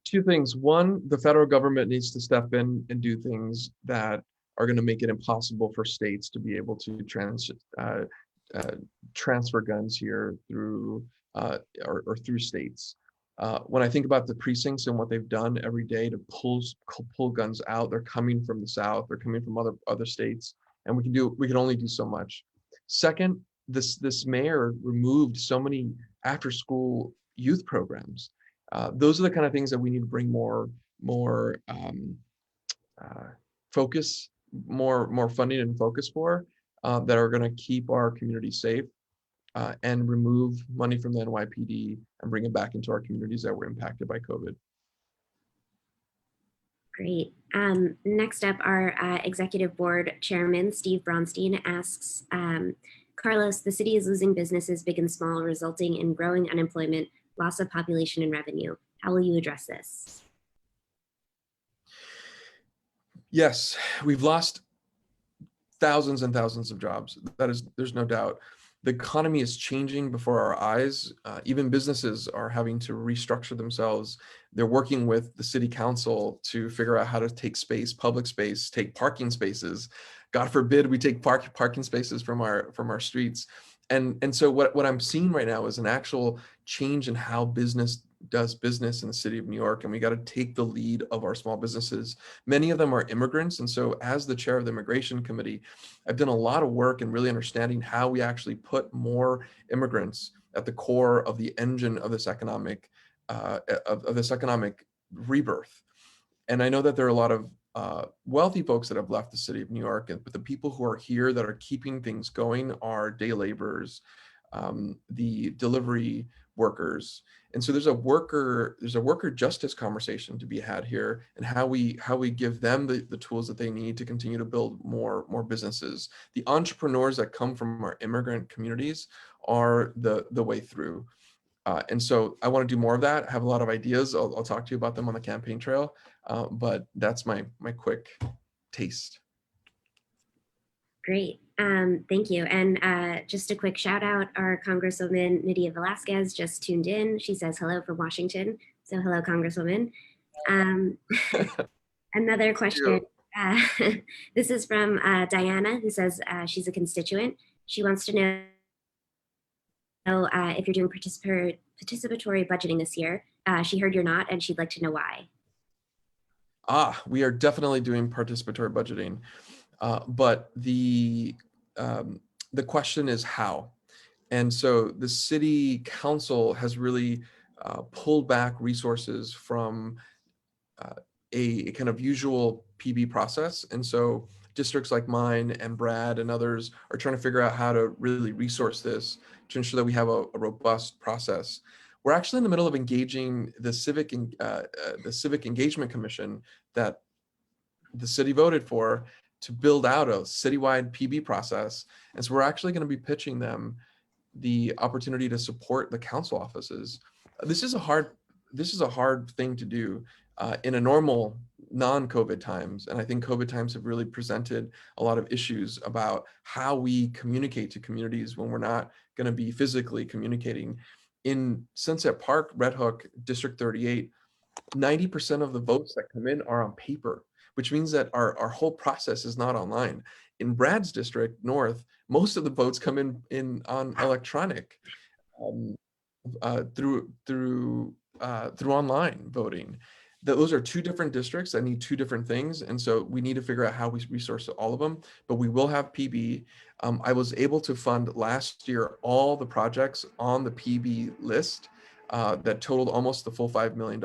2 things. One, the federal government needs to step in and do things that are going to make it impossible for states to be able to transfer guns here through or through states. When I think about the precincts and what they've done every day to pull guns out, they're coming from the South, they're coming from other states, and we can only do so much. Second, this mayor removed so many after-school youth programs. Those are the kind of things that we need to bring more focus, more funding and focus for, that are going to keep our community safe. And remove money from the NYPD and bring it back into our communities that were impacted by COVID. Great. Next up, our executive board chairman, Steve Bronstein, asks, Carlos, the city is losing businesses big and small, resulting in growing unemployment, loss of population and revenue. How will you address this? Yes, we've lost thousands and thousands of jobs. There's no doubt. The economy is changing before our eyes. Even businesses are having to restructure themselves. They're working with the city council to figure out how to take space, public space, take parking spaces. God forbid we take parking spaces from our streets. And so what I'm seeing right now is an actual change in how business does business in the city of New York, and we got to take the lead of our small businesses. Many of them are immigrants, and so as the chair of the immigration committee, I've done a lot of work in really understanding how we actually put more immigrants at the core of the engine of this economic rebirth. And I know that there are a lot of wealthy folks that have left the city of New York, but the people who are here that are keeping things going are day laborers, the delivery workers. And so there's a worker justice conversation to be had here, and how we give them the tools that they need to continue to build more businesses. The entrepreneurs that come from our immigrant communities are the way through. And so I want to do more of that. I have a lot of ideas. I'll talk to you about them on the campaign trail. But that's my quick taste. Great. Thank you. And just a quick shout out, our Congresswoman Nydia Velasquez just tuned in. She says hello from Washington. So hello, Congresswoman. Another question. This is from Diana, who says she's a constituent. She wants to know if you're doing participatory budgeting this year. She heard you're not, and she'd like to know why. We are definitely doing participatory budgeting. But the question is how. And so the city council has really pulled back resources from a kind of usual PB process. And so districts like mine and Brad and others are trying to figure out how to really resource this to ensure that we have a robust process. We're actually in the middle of engaging the Civic Engagement Commission that the city voted for to build out a citywide PB process. And so we're actually going to be pitching them the opportunity to support the council offices. This is a hard thing to do in a normal non-COVID times. And I think COVID times have really presented a lot of issues about how we communicate to communities when we're not going to be physically communicating. In Sunset Park, Red Hook, District 38, 90% of the votes that come in are on paper, which means that our whole process is not online. In Brad's district, North, most of the votes come in on electronic through online voting. Those are two different districts that need two different things. And so we need to figure out how we resource all of them, but we will have PB. I was able to fund last year all the projects on the PB list that totaled almost the full $5 million.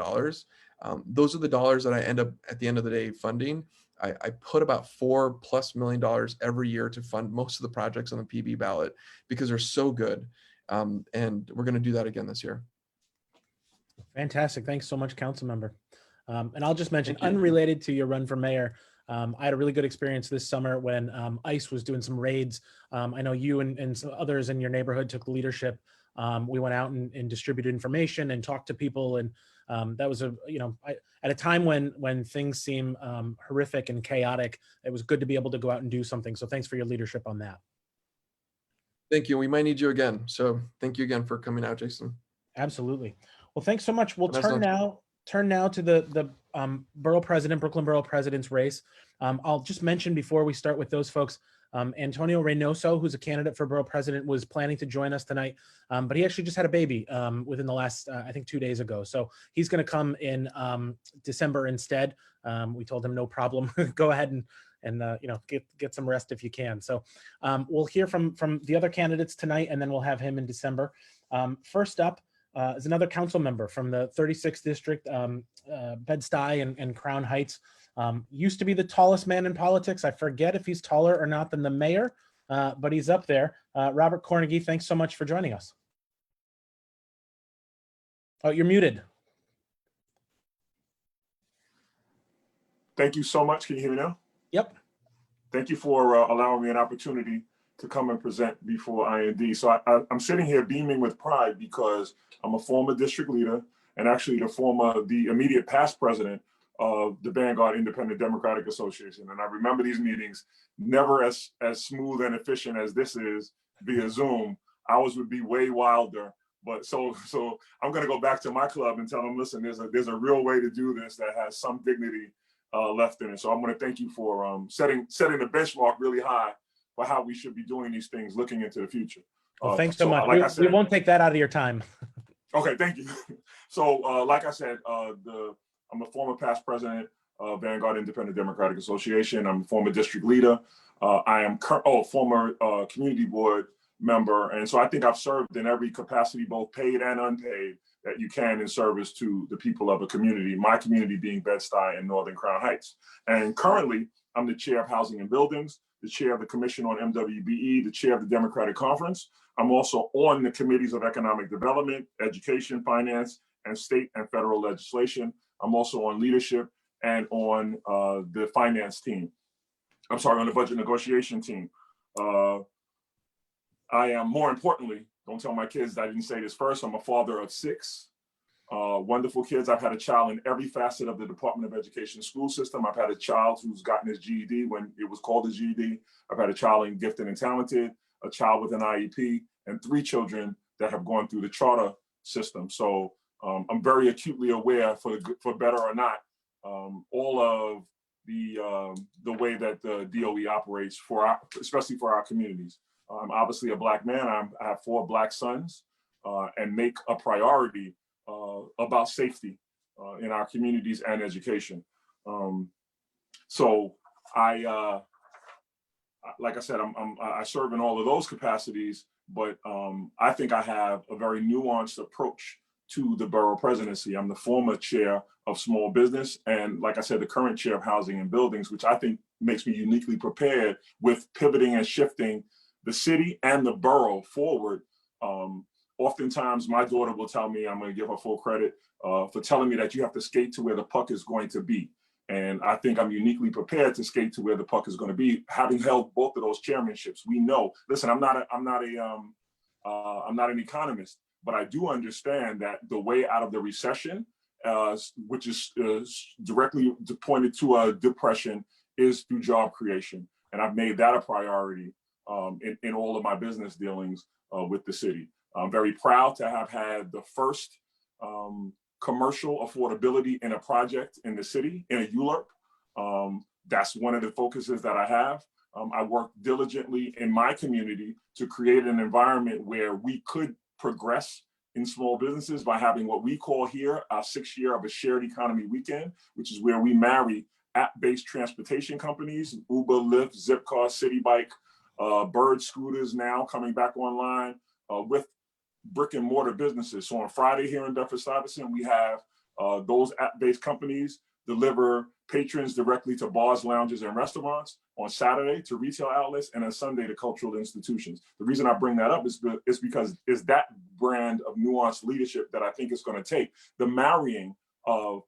Those are the dollars that I end up at the end of the day funding. I put about $4+ million every year to fund most of the projects on the PB ballot because they're so good. And we're going to do that again this year. Fantastic. Thanks so much, council member. And I'll just mention, unrelated to your run for mayor, I had a really good experience this summer when ICE was doing some raids. I know you and some others in your neighborhood took leadership. We went out and distributed information and talked to people. And that was at a time when things seem horrific and chaotic, it was good to be able to go out and do something. So thanks for your leadership on that. Thank you. We might need you again. So thank you again for coming out, Jason. Absolutely. Well, thanks so much. We'll turn now to the Brooklyn Borough President's race. I'll just mention before we start with those folks, Antonio Reynoso, who's a candidate for Borough President, was planning to join us tonight, but he actually just had a baby within the last, I think 2 days ago. So he's going to come in December instead. We told him no problem. Go ahead and get some rest if you can. So we'll hear from the other candidates tonight, and then we'll have him in December. First up is another council member from the 36th district, Bed-Stuy and Crown Heights. Used to be the tallest man in politics. I forget if he's taller or not than the mayor, but he's up there. Robert Cornegy, thanks so much for joining us. Oh, you're muted. Thank you so much. Can you hear me now? Yep. Thank you for allowing me an opportunity to come and present before IND. So I'm sitting here beaming with pride because I'm a former district leader and actually the immediate past president of the Vanguard Independent Democratic Association. And I remember these meetings, never as smooth and efficient as this is via Zoom. Ours would be way wilder. But so I'm going to go back to my club and tell them, listen, there's a real way to do this that has some dignity left in it. So I'm going to thank you for setting the benchmark really high for how we should be doing these things looking into the future. Well, thanks so much. Like I said, we won't take that out of your time. Okay, thank you. So like I said, I'm a former past president of Vanguard Independent Democratic Association. I'm a former district leader. I am former community board member. And so I think I've served in every capacity, both paid and unpaid, that you can in service to the people of a community, my community being Bed-Stuy and Northern Crown Heights. And currently, I'm the chair of Housing and Buildings, the chair of the Commission on MWBE, the chair of the Democratic Conference. I'm also on the committees of economic development, education, finance, and state and federal legislation. I'm also on leadership and on the finance team. I'm sorry, on the budget negotiation team. I am, more importantly, don't tell my kids I didn't say this first, I'm a father of 6 wonderful kids. I've had a child in every facet of the Department of Education school system. I've had a child who's gotten his GED when it was called a GED. I've had a child in gifted and talented, a child with an IEP, and 3 children that have gone through the charter system. So I'm very acutely aware, for better or not, all of the way that the DOE operates especially for our communities. I'm obviously a Black man. I have 4 Black sons, and make a priority about safety in our communities and education. So like I said, I serve in all of those capacities, but I think I have a very nuanced approach to the borough presidency. I'm the former chair of small business, and like I said, the current chair of housing and buildings, which I think makes me uniquely prepared with pivoting and shifting the city and the borough forward. Oftentimes my daughter will tell me, I'm going to give her full credit for telling me that you have to skate to where the puck is going to be. And I think I'm uniquely prepared to skate to where the puck is going to be, having held both of those chairmanships. We know, listen, I'm not an economist, but I do understand that the way out of the recession, which is directly pointed to a depression, is through job creation. And I've made that a priority in all of my business dealings with the city. I'm very proud to have had the first commercial affordability in a project in the city, in a ULURP. That's one of the focuses that I have. I work diligently in my community to create an environment where we could progress in small businesses by having what we call here our 6th year of a shared economy weekend, which is where we marry app-based transportation companies, Uber, Lyft, Zipcar, City Bike, Bird scooters now coming back online with brick and mortar businesses. So on Friday here in Bedford-Stuyvesant, we have those app-based companies deliver patrons directly to bars, lounges, and restaurants. On Saturday to retail outlets, and on Sunday to cultural institutions. The reason I bring that up is because it's that brand of nuanced leadership that I think is going to take the marrying of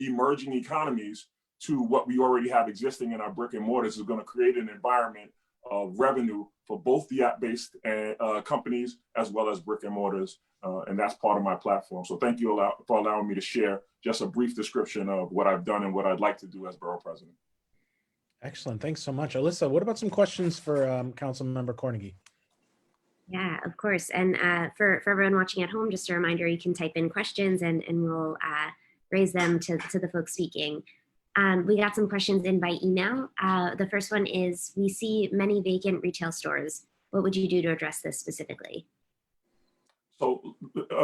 emerging economies to what we already have existing in our brick and mortars is going to create an environment of revenue for both the app-based companies as well as brick and mortars. And that's part of my platform. So thank you for allowing me to share just a brief description of what I've done and what I'd like to do as borough president. Excellent. Thanks so much. Alyssa, what about some questions for Councilmember Cornegy? Yeah, of course. And for everyone watching at home, just a reminder, you can type in questions and we'll raise them to the folks speaking. We got some questions in by email. The first one is, we see many vacant retail stores. What would you do to address this specifically? So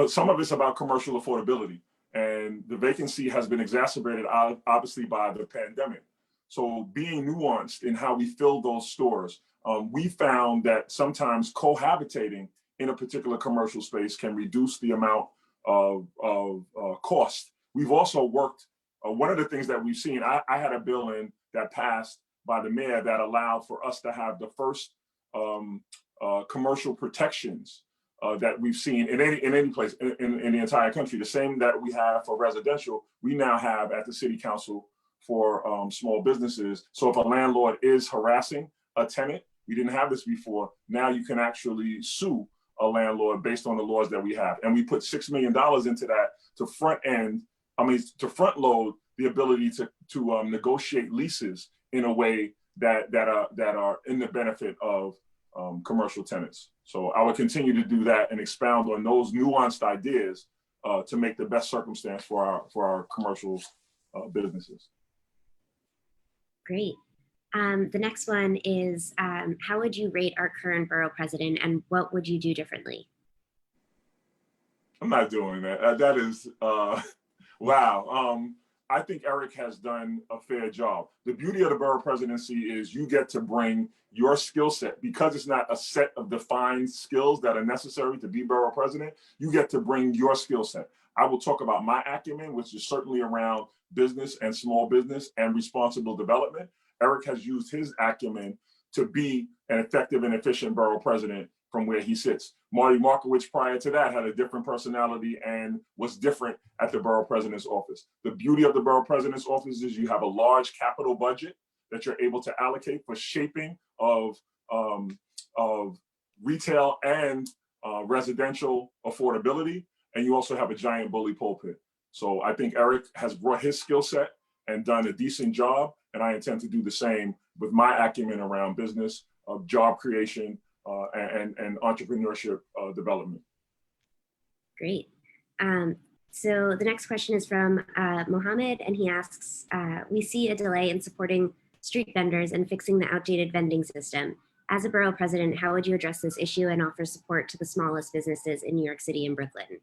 some of it's about commercial affordability, and the vacancy has been exacerbated obviously by the pandemic. So being nuanced in how we fill those stores, we found that sometimes cohabitating in a particular commercial space can reduce the amount of cost. We've also worked, one of the things that we've seen, I had a bill in that passed by the mayor that allowed for us to have the first commercial protections that we've seen in any place in the entire country. The same that we have for residential, we now have at the city council for small businesses. So if a landlord is harassing a tenant, we didn't have this before, now you can actually sue a landlord based on the laws that we have. And we put $6 million into that to front load the ability to negotiate leases in a way that are in the benefit of commercial tenants. So I will continue to do that and expound on those nuanced ideas to make the best circumstance for our commercial businesses. Great. The next one is, how would you rate our current borough president and what would you do differently? I'm not doing that. That is, wow. I think Eric has done a fair job. The beauty of the borough presidency is you get to bring your skill set, because it's not a set of defined skills that are necessary to be borough president. You get to bring your skill set. I will talk about my acumen, which is certainly around business and small business and responsible development. Eric has used his acumen to be an effective and efficient borough president from where he sits. Marty Markowitz prior to that had a different personality and was different at the borough president's office. The beauty of the borough president's office is you have a large capital budget that you're able to allocate for shaping of retail and residential affordability. And you also have a giant bully pulpit. So I think Eric has brought his skill set and done a decent job. And I intend to do the same with my acumen around business, job creation, and entrepreneurship development. Great. So the next question is from Mohammed, and he asks, we see a delay in supporting street vendors and fixing the outdated vending system. As a borough president, how would you address this issue and offer support to the smallest businesses in New York City and Brooklyn?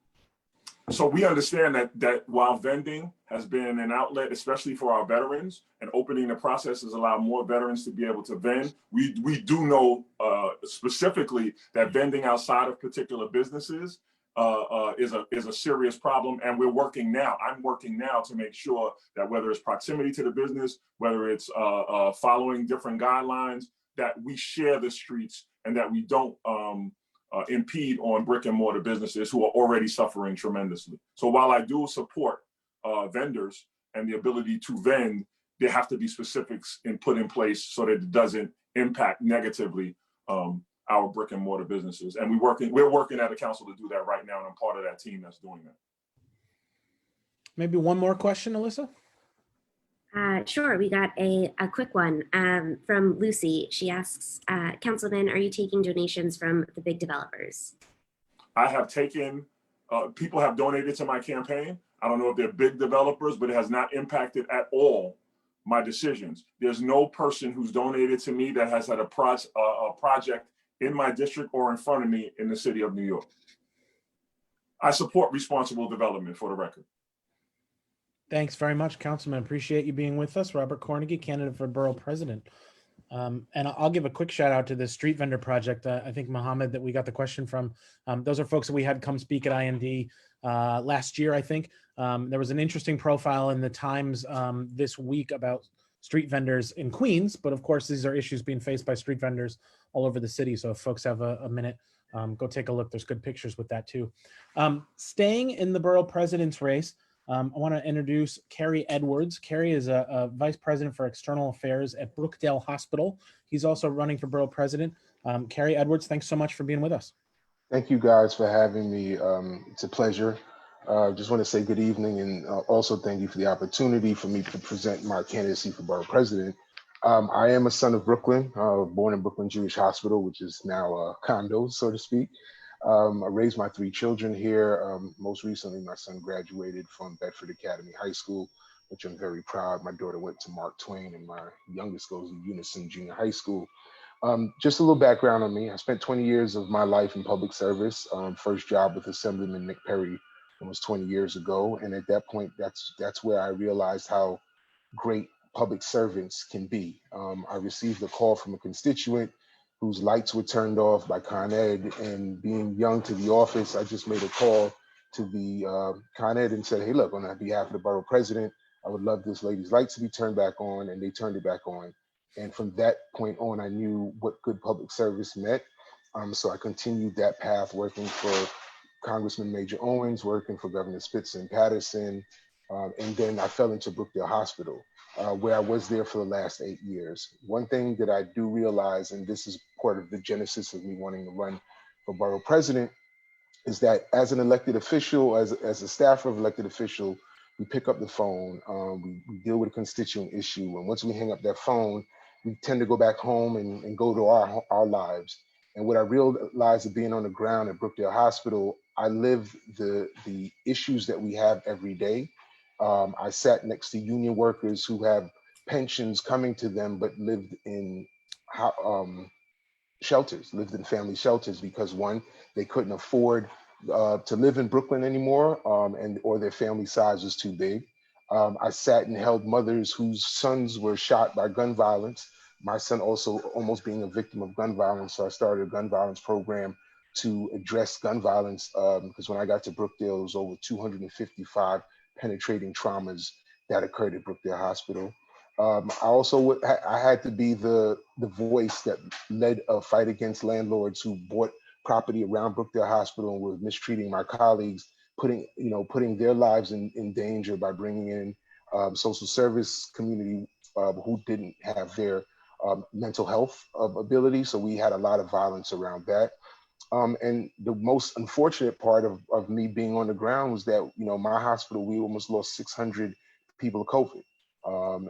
So we understand that while vending has been an outlet, especially for our veterans, and opening the process has allowed more veterans to be able to vend, we do know specifically that vending outside of particular businesses is a serious problem. And we're working now. I'm working now to make sure that whether it's proximity to the business, whether it's following different guidelines, that we share the streets and that we don't impede on brick and mortar businesses who are already suffering tremendously. So while I do support vendors and the ability to vend, there have to be specifics put in place so that it doesn't impact negatively our brick and mortar businesses. And we're working at a council to do that right now, and I'm part of that team that's doing that. Maybe one more question, Alyssa? Sure, we got a quick one from Lucy. She asks, Councilman, are you taking donations from the big developers? I have taken, people have donated to my campaign. I don't know if they're big developers, but it has not impacted at all my decisions. There's no person who's donated to me that has had a project in my district or in front of me in the city of New York. I support responsible development, for the record. Thanks very much, Councilman. Appreciate you being with us. Robert Cornegy, candidate for borough president. And I'll give a quick shout out to the street vendor project. I think, Mohammed, that we got the question from. Those are folks that we had come speak at IND last year, I think. There was an interesting profile in the Times this week about street vendors in Queens, but of course, these are issues being faced by street vendors all over the city. So if folks have a minute, go take a look. There's good pictures with that too. Staying in the borough president's race, I want to introduce Kerry Edwards. Kerry is a vice president for external affairs at Brookdale Hospital. He's also running for borough president. Kerry Edwards, thanks so much for being with us. Thank you guys for having me. It's a pleasure. Just want to say good evening, and also thank you for the opportunity for me to present my candidacy for borough president. I am a son of Brooklyn, born in Brooklyn Jewish Hospital, which is now a condo, so to speak. I raised my 3 children here. Most recently, my son graduated from Bedford Academy High School, which I'm very proud. My daughter went to Mark Twain, and my youngest goes to Unison Junior High School. Just a little background on me. I spent 20 years of my life in public service. First job with Assemblyman Nick Perry almost 20 years ago. And at that point, that's where I realized how great public servants can be. I received a call from a constituent whose lights were turned off by Con Ed, and being young to the office, I just made a call to the Con Ed and said, hey, look, on behalf of the borough president, I would love this lady's lights to be turned back on, and they turned it back on. And from that point on, I knew what good public service meant. So I continued that path, working for Congressman Major Owens, working for Governor Spitzer and Patterson, and then I fell into Brookdale Hospital, where I was there for the last 8 years. One thing that I do realize, and this is part of the genesis of me wanting to run for borough president is that as an elected official, as a staffer of elected official, we pick up the phone, we deal with a constituent issue. And once we hang up that phone, we tend to go back home and go to our lives. And what I realized of being on the ground at Brookdale Hospital, I live the issues that we have every day. I sat next to union workers who have pensions coming to them, but lived in shelters, lived in family shelters because one, they couldn't afford to live in Brooklyn anymore, or their family size was too big. I sat and held mothers whose sons were shot by gun violence. My son also almost being a victim of gun violence, so I started a gun violence program to address gun violence because when I got to Brookdale, it was over 255 penetrating traumas that occurred at Brookdale Hospital. I had to be the voice that led a fight against landlords who bought property around Brookdale Hospital and were mistreating my colleagues, putting their lives in danger by bringing in social service community who didn't have their mental health ability. So we had a lot of violence around that. And the most unfortunate part of me being on the ground was that, my hospital, we almost lost 600 people to COVID.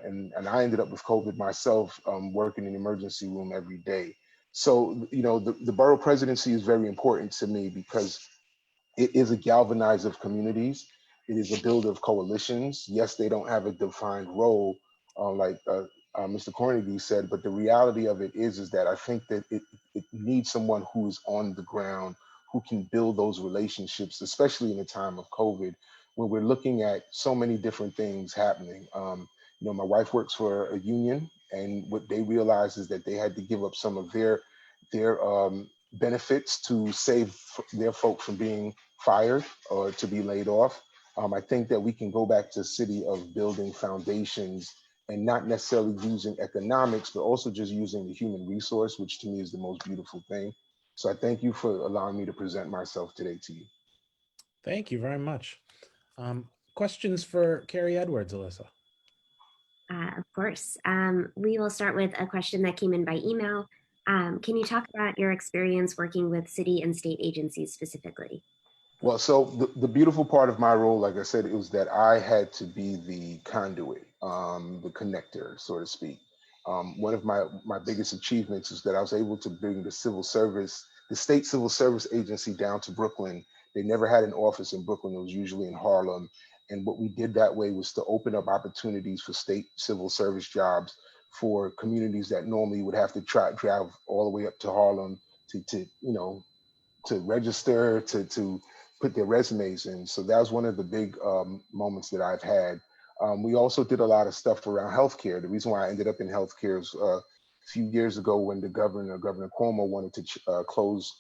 And I ended up with COVID myself, working in the emergency room every day. So, the borough presidency is very important to me because it is a galvanizer of communities. It is a builder of coalitions. Yes, they don't have a defined role, like Mr. Cornegie said, but the reality of it is that I think that it needs someone who is on the ground, who can build those relationships, especially in a time of COVID, when we're looking at so many different things happening. My wife works for a union, and what they realized is that they had to give up some of their benefits to save their folk from being fired or to be laid off. I think that we can go back to the city of building foundations and not necessarily using economics, but also just using the human resource, which to me is the most beautiful thing. So I thank you for allowing me to present myself today to you. Thank you very much. Questions for Carrie Edwards, Alyssa? Of course. We will start with a question that came in by email. Can you talk about your experience working with city and state agencies specifically? Well, so the beautiful part of my role, like I said, it was that I had to be the conduit, the connector, so to speak. One of my biggest achievements is that I was able to bring the state civil service agency down to Brooklyn. They never had an office in Brooklyn. It was usually in Harlem. And what we did that way was to open up opportunities for state civil service jobs for communities that normally would have to drive all the way up to Harlem to register, to put their resumes in. So that was one of the big moments that I've had. We also did a lot of stuff around healthcare. The reason why I ended up in healthcare is a few years ago when Governor Cuomo wanted to close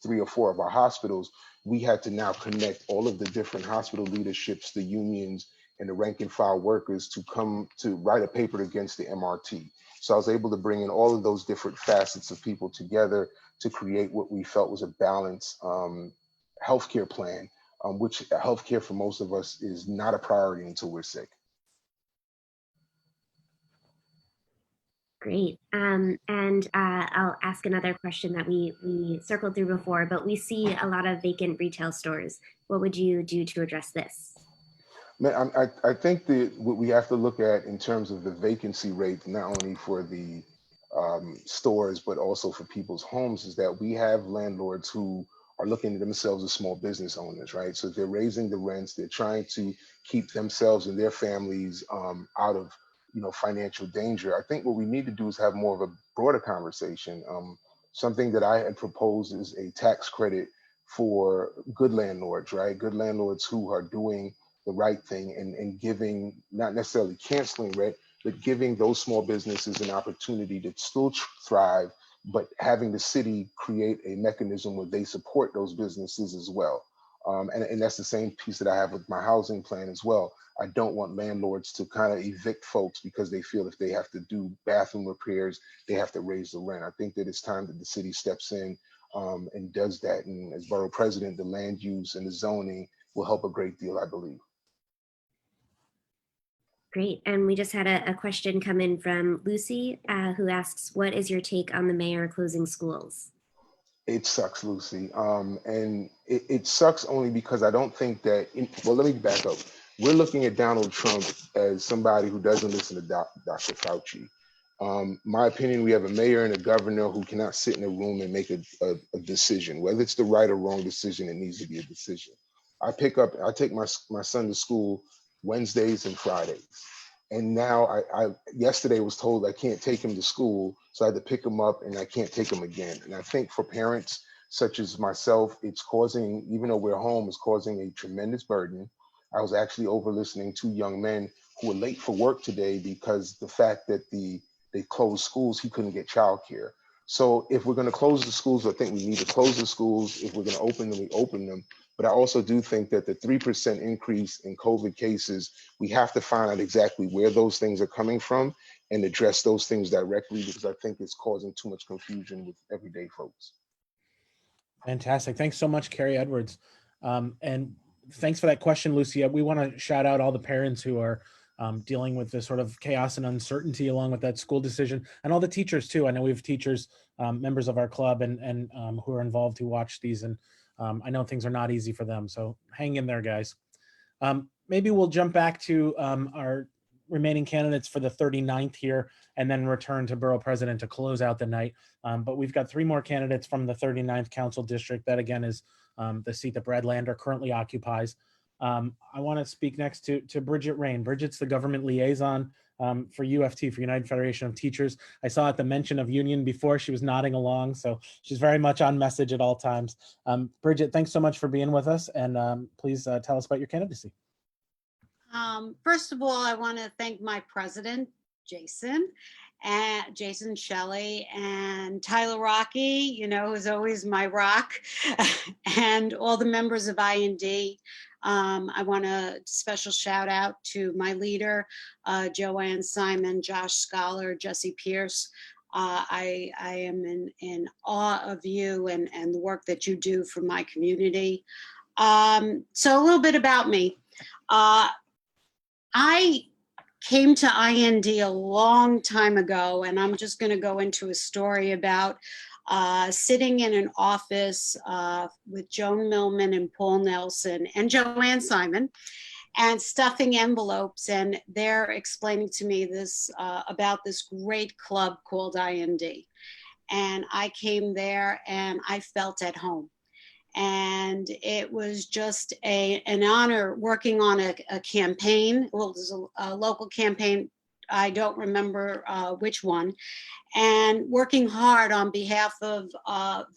3 or 4 of our hospitals, we had to now connect all of the different hospital leaderships, the unions, and the rank and file workers to come to write a paper against the MRT. So I was able to bring in all of those different facets of people together to create what we felt was a balanced healthcare plan, which healthcare for most of us is not a priority until we're sick. Great. And I'll ask another question that we circled through before, but we see a lot of vacant retail stores. What would you do to address this? Man, I think that what we have to look at in terms of the vacancy rate, not only for the stores, but also for people's homes, is that we have landlords who are looking at themselves as small business owners, right? So they're raising the rents, they're trying to keep themselves and their families out of financial danger. I think what we need to do is have more of a broader conversation. Something that I had proposed is a tax credit for good landlords, right? Good landlords who are doing the right thing and giving, not necessarily canceling rent, but giving those small businesses an opportunity to still thrive, but having the city create a mechanism where they support those businesses as well. And that's the same piece that I have with my housing plan as well. I don't want landlords to kind of evict folks because they feel if they have to do bathroom repairs, they have to raise the rent. I think that it's time that the city steps in and does that. And as borough president, the land use and the zoning will help a great deal, I believe. Great. And we just had a question come in from Lucy, who asks, what is your take on the mayor closing schools? It sucks, Lucy. And it sucks only because I don't think that, well, let me back up. We're looking at Donald Trump as somebody who doesn't listen to Dr. Fauci. My opinion, we have a mayor and a governor who cannot sit in a room and make a decision. Whether it's the right or wrong decision, it needs to be a decision. I take my son to school Wednesdays and Fridays. And now I yesterday was told I can't take him to school, so I had to pick him up and I can't take him again. And I think for parents such as myself, it's causing, even though we're home, it's causing a tremendous burden. I was actually over listening to young men who were late for work today because the fact that they closed schools, he couldn't get childcare. So if we're going to close the schools, I think we need to close the schools. If we're going to open them, we open them. But I also do think that the 3% increase in COVID cases, we have to find out exactly where those things are coming from and address those things directly, because I think it's causing too much confusion with everyday folks. Fantastic. Thanks so much, Carrie Edwards. And thanks for that question, Lucia. We want to shout out all the parents who are dealing with this sort of chaos and uncertainty along with that school decision, and all the teachers too. I know we have teachers, members of our club and who are involved who watch these, and I know things are not easy for them. So hang in there, guys. Maybe we'll jump back to our remaining candidates for the 39th here and then return to Borough President to close out the night. But we've got 3 more candidates from the 39th Council District. That again is the seat that Brad Lander currently occupies. I want to speak next to Bridget Rain. Bridget's the government liaison for UFT, for United Federation of Teachers. I saw at the mention of union before, she was nodding along, so she's very much on message at all times. Bridget, thanks so much for being with us, and please tell us about your candidacy. First of all, I want to thank my president, Jason Shelley, and Tyler Rocky, who's always my rock, and all the members of IND. I want a special shout out to my leader, Joanne Simon, Josh Scholar, Jesse Pierce. I am in awe of you and the work that you do for my community. So a little bit about me. I came to IND a long time ago, and I'm just going to go into a story about sitting in an office with Joan Millman and Paul Nelson and Joanne Simon, and stuffing envelopes, and they're explaining to me this about this great club called IND. And I came there and I felt at home. And it was just an honor working on a campaign. Well, it was a local campaign. I don't remember which one. And working hard on behalf of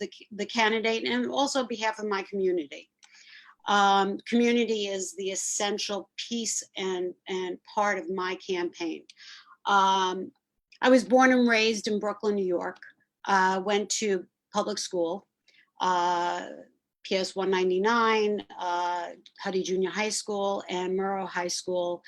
the candidate and also on behalf of my community. Community is the essential piece and part of my campaign. I was born and raised in Brooklyn, New York. Went to public school. PS 199, Huddy Junior High School, and Murrow High School.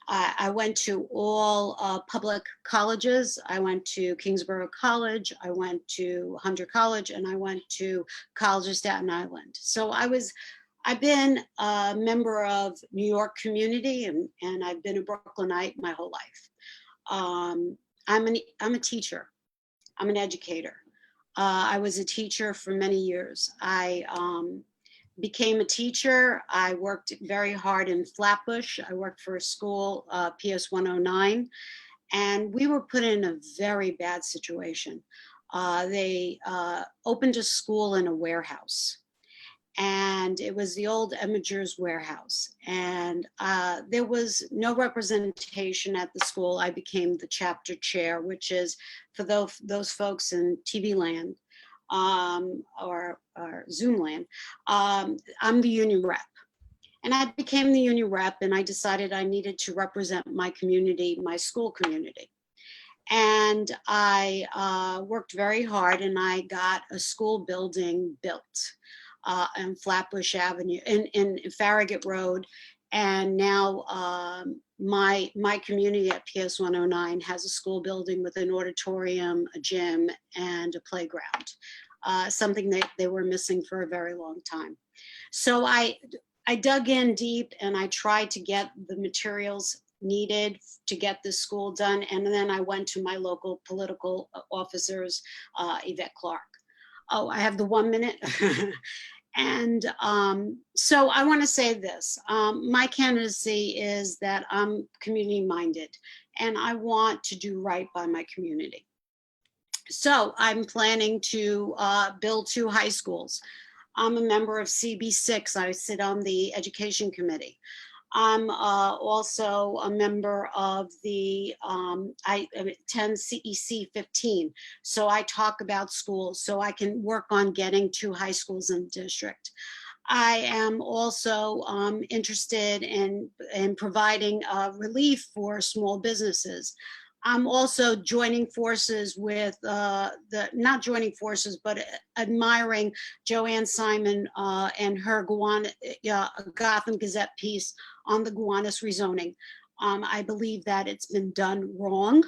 I went to all public colleges. I went to Kingsborough College, I went to Hunter College, and I went to College of Staten Island. So I've been a member of New York community, and I've been a Brooklynite my whole life. I'm a teacher. I'm an educator. I was a teacher for many years. I became a teacher. I worked very hard in Flatbush. I worked for a school, PS 109, and we were put in a very bad situation. They opened a school in a warehouse, and it was the old Emmagers warehouse. And there was no representation at the school. I became the chapter chair, which is for those folks in TV land or Zoom land. I'm the union rep. And I became the union rep, and I decided I needed to represent my community, my school community. And I worked very hard, and I got a school building built on Flatbush Avenue, in Farragut Road. And now my community at PS 109 has a school building with an auditorium, a gym, and a playground, something that they were missing for a very long time. So I dug in deep, and I tried to get the materials needed to get this school done. And then I went to my local political officers, Yvette Clark. Oh, I have the 1 minute. And so I want to say this. My candidacy is that I'm community minded and I want to do right by my community. So I'm planning to build 2 high schools. I'm a member of CB6. I sit on the education committee. I'm also a member of the, I attend CEC 15. So I talk about schools so I can work on getting 2 high schools in the district. I am also interested in providing relief for small businesses. I'm also joining forces with not joining forces, but admiring Joanne Simon and her Gotham Gazette piece on the Gowanus rezoning. I believe that it's been done wrong.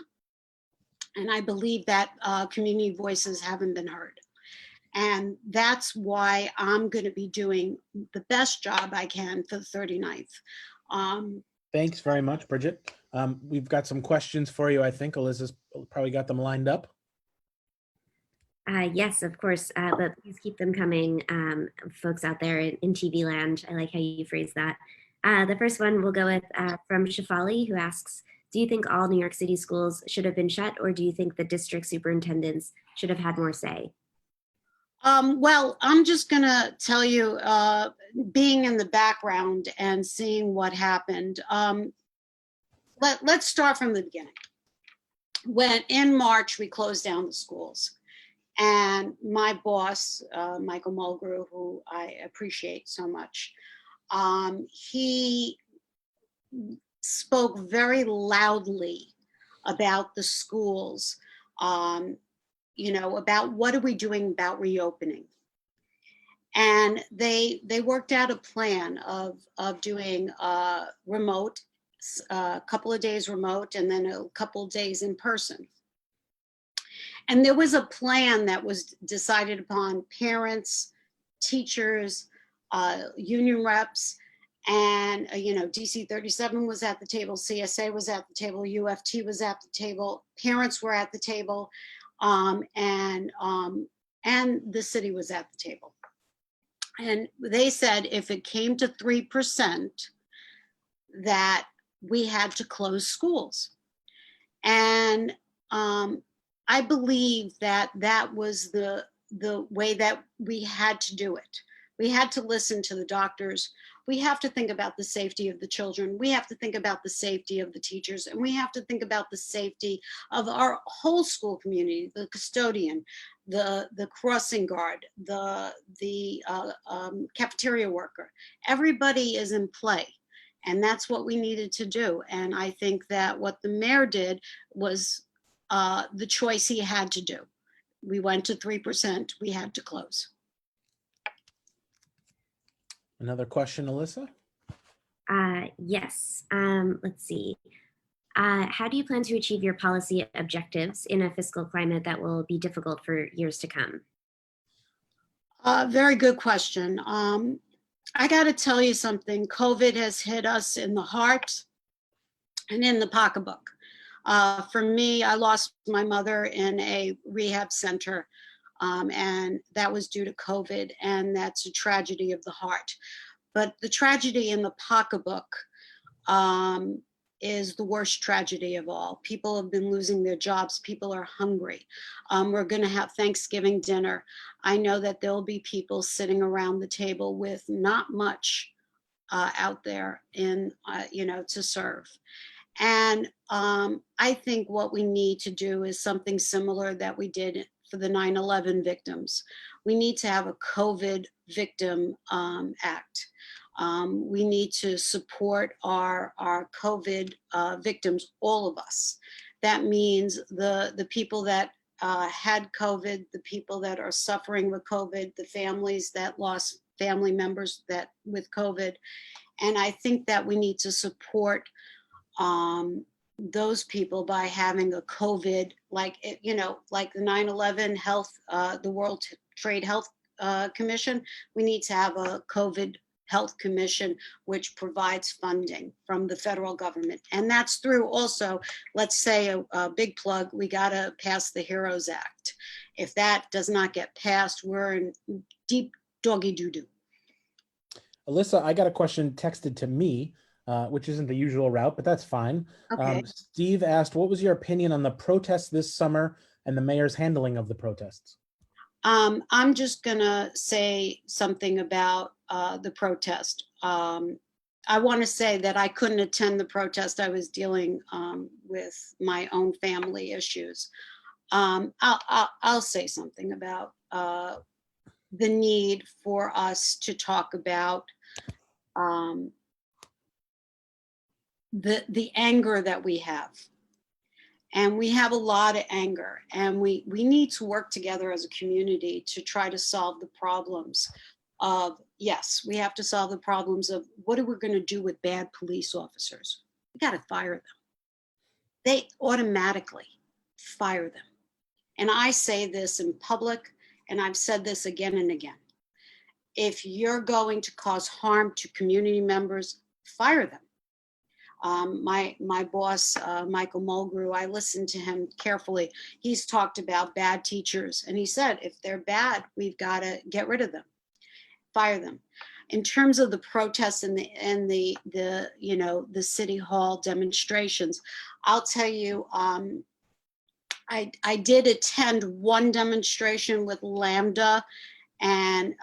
And I believe that community voices haven't been heard. And that's why I'm going to be doing the best job I can for the 39th. Thanks very much, Bridget. We've got some questions for you. I think Alyssa's probably got them lined up. Yes, of course, but please keep them coming, folks out there in TV land. I like how you phrase that. The first one we'll go with from Shafali, who asks, do you think all New York City schools should have been shut, or do you think the district superintendents should have had more say? Well, I'm just going to tell you, being in the background and seeing what happened. Let's start from the beginning. When in March, we closed down the schools. And my boss, Michael Mulgrew, who I appreciate so much, he spoke very loudly about the schools, about what are we doing about reopening. And they worked out a plan of doing remote, a couple of days remote, and then a couple of days in person. And there was a plan that was decided upon parents, teachers, union reps, and DC 37 was at the table, CSA was at the table, UFT was at the table, parents were at the table, and the city was at the table. And they said if it came to 3%, that we had to close schools. And I believe that that was the way that we had to do it. We had to listen to the doctors. We have to think about the safety of the children. We have to think about the safety of the teachers, and we have to think about the safety of our whole school community, the custodian, the crossing guard, the cafeteria worker. Everybody is in play. And that's what we needed to do. And I think that what the mayor did was the choice he had to do. We went to 3%, we had to close. Another question, Alyssa? Yes, let's see. How do you plan to achieve your policy objectives in a fiscal climate that will be difficult for years to come? Very good question. I got to tell you something. COVID has hit us in the heart and in the pocketbook. For me, I lost my mother in a rehab center, and that was due to COVID, and that's a tragedy of the heart. But the tragedy in the pocketbook is the worst tragedy of all. People have been losing their jobs. People are hungry. We're going to have Thanksgiving dinner. I know that there'll be people sitting around the table with not much out there to serve. And I think what we need to do is something similar that we did for the 9/11 victims. We need to have a COVID victim act. We need to support our COVID victims, all of us. That means the people that had COVID, the people that are suffering with COVID, the families that lost family members with COVID. And I think that we need to support those people by having a COVID, like the 9/11 health, the World Trade Health Commission. We need to have a COVID Health Commission, which provides funding from the federal government. And that's through also, let's say a big plug, we got to pass the HEROES Act. If that does not get passed, we're in deep doggy doo-doo. Alyssa, I got a question texted to me, which isn't the usual route, but that's fine. Okay. Steve asked, what was your opinion on the protests this summer and the mayor's handling of the protests? I'm just gonna say something about the protest. I want to say that I couldn't attend the protest. I was dealing with my own family issues. I'll say something about the need for us to talk about the anger that we have. And we have a lot of anger, and we need to work together as a community to try to solve the problems of, yes, we have to solve the problems of what are we going to do with bad police officers? We got to fire them. They automatically fire them. And I say this in public, and I've said this again and again. If you're going to cause harm to community members, fire them. My boss, Michael Mulgrew, I listened to him carefully. He's talked about bad teachers, and he said, if they're bad, we've got to get rid of them, fire them. In terms of the protests and the city hall demonstrations, I'll tell you, I did attend one demonstration with Lambda, and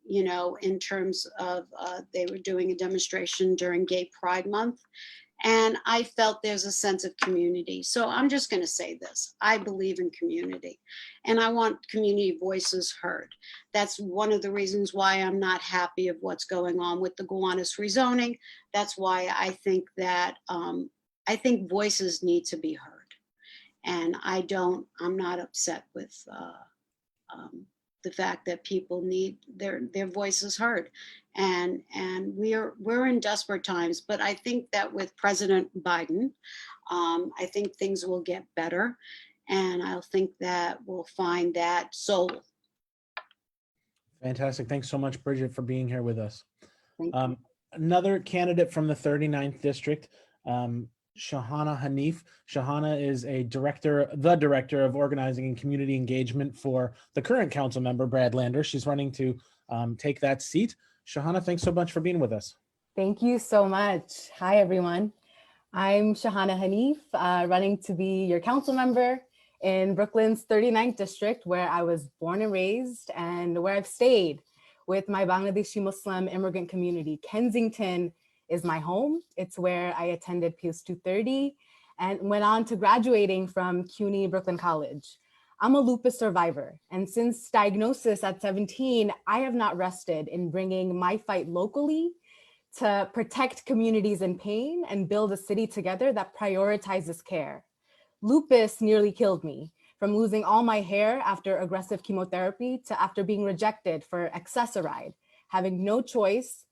in terms of they were doing a demonstration during Gay Pride Month, and I felt there's a sense of community. So I'm just going to say this: I believe in community, and I want community voices heard. That's one of the reasons why I'm not happy of what's going on with the Gowanus rezoning. That's why I think that I think voices need to be heard, and I'm not upset with the fact that people need their voices heard, and we're in desperate times. But I think that with President Biden, I think things will get better, and I think that we'll find that soul. Fantastic. Thanks so much, Bridget, for being here with us. Thank you. Another candidate from the 39th district, Shahana Hanif. Shahana is the director of organizing and community engagement for the current council member, Brad Lander. She's running to take that seat. Shahana, thanks so much for being with us. Thank you so much. Hi, everyone. I'm Shahana Hanif, running to be your council member in Brooklyn's 39th district, where I was born and raised and where I've stayed with my Bangladeshi Muslim immigrant community. Kensington is my home. It's where I attended PS 230 and went on to graduating from CUNY Brooklyn College. I'm a lupus survivor, and since diagnosis at 17, I have not rested in bringing my fight locally to protect communities in pain and build a city together that prioritizes care. Lupus nearly killed me, from losing all my hair after aggressive chemotherapy to after being rejected for Accessoride, having no choice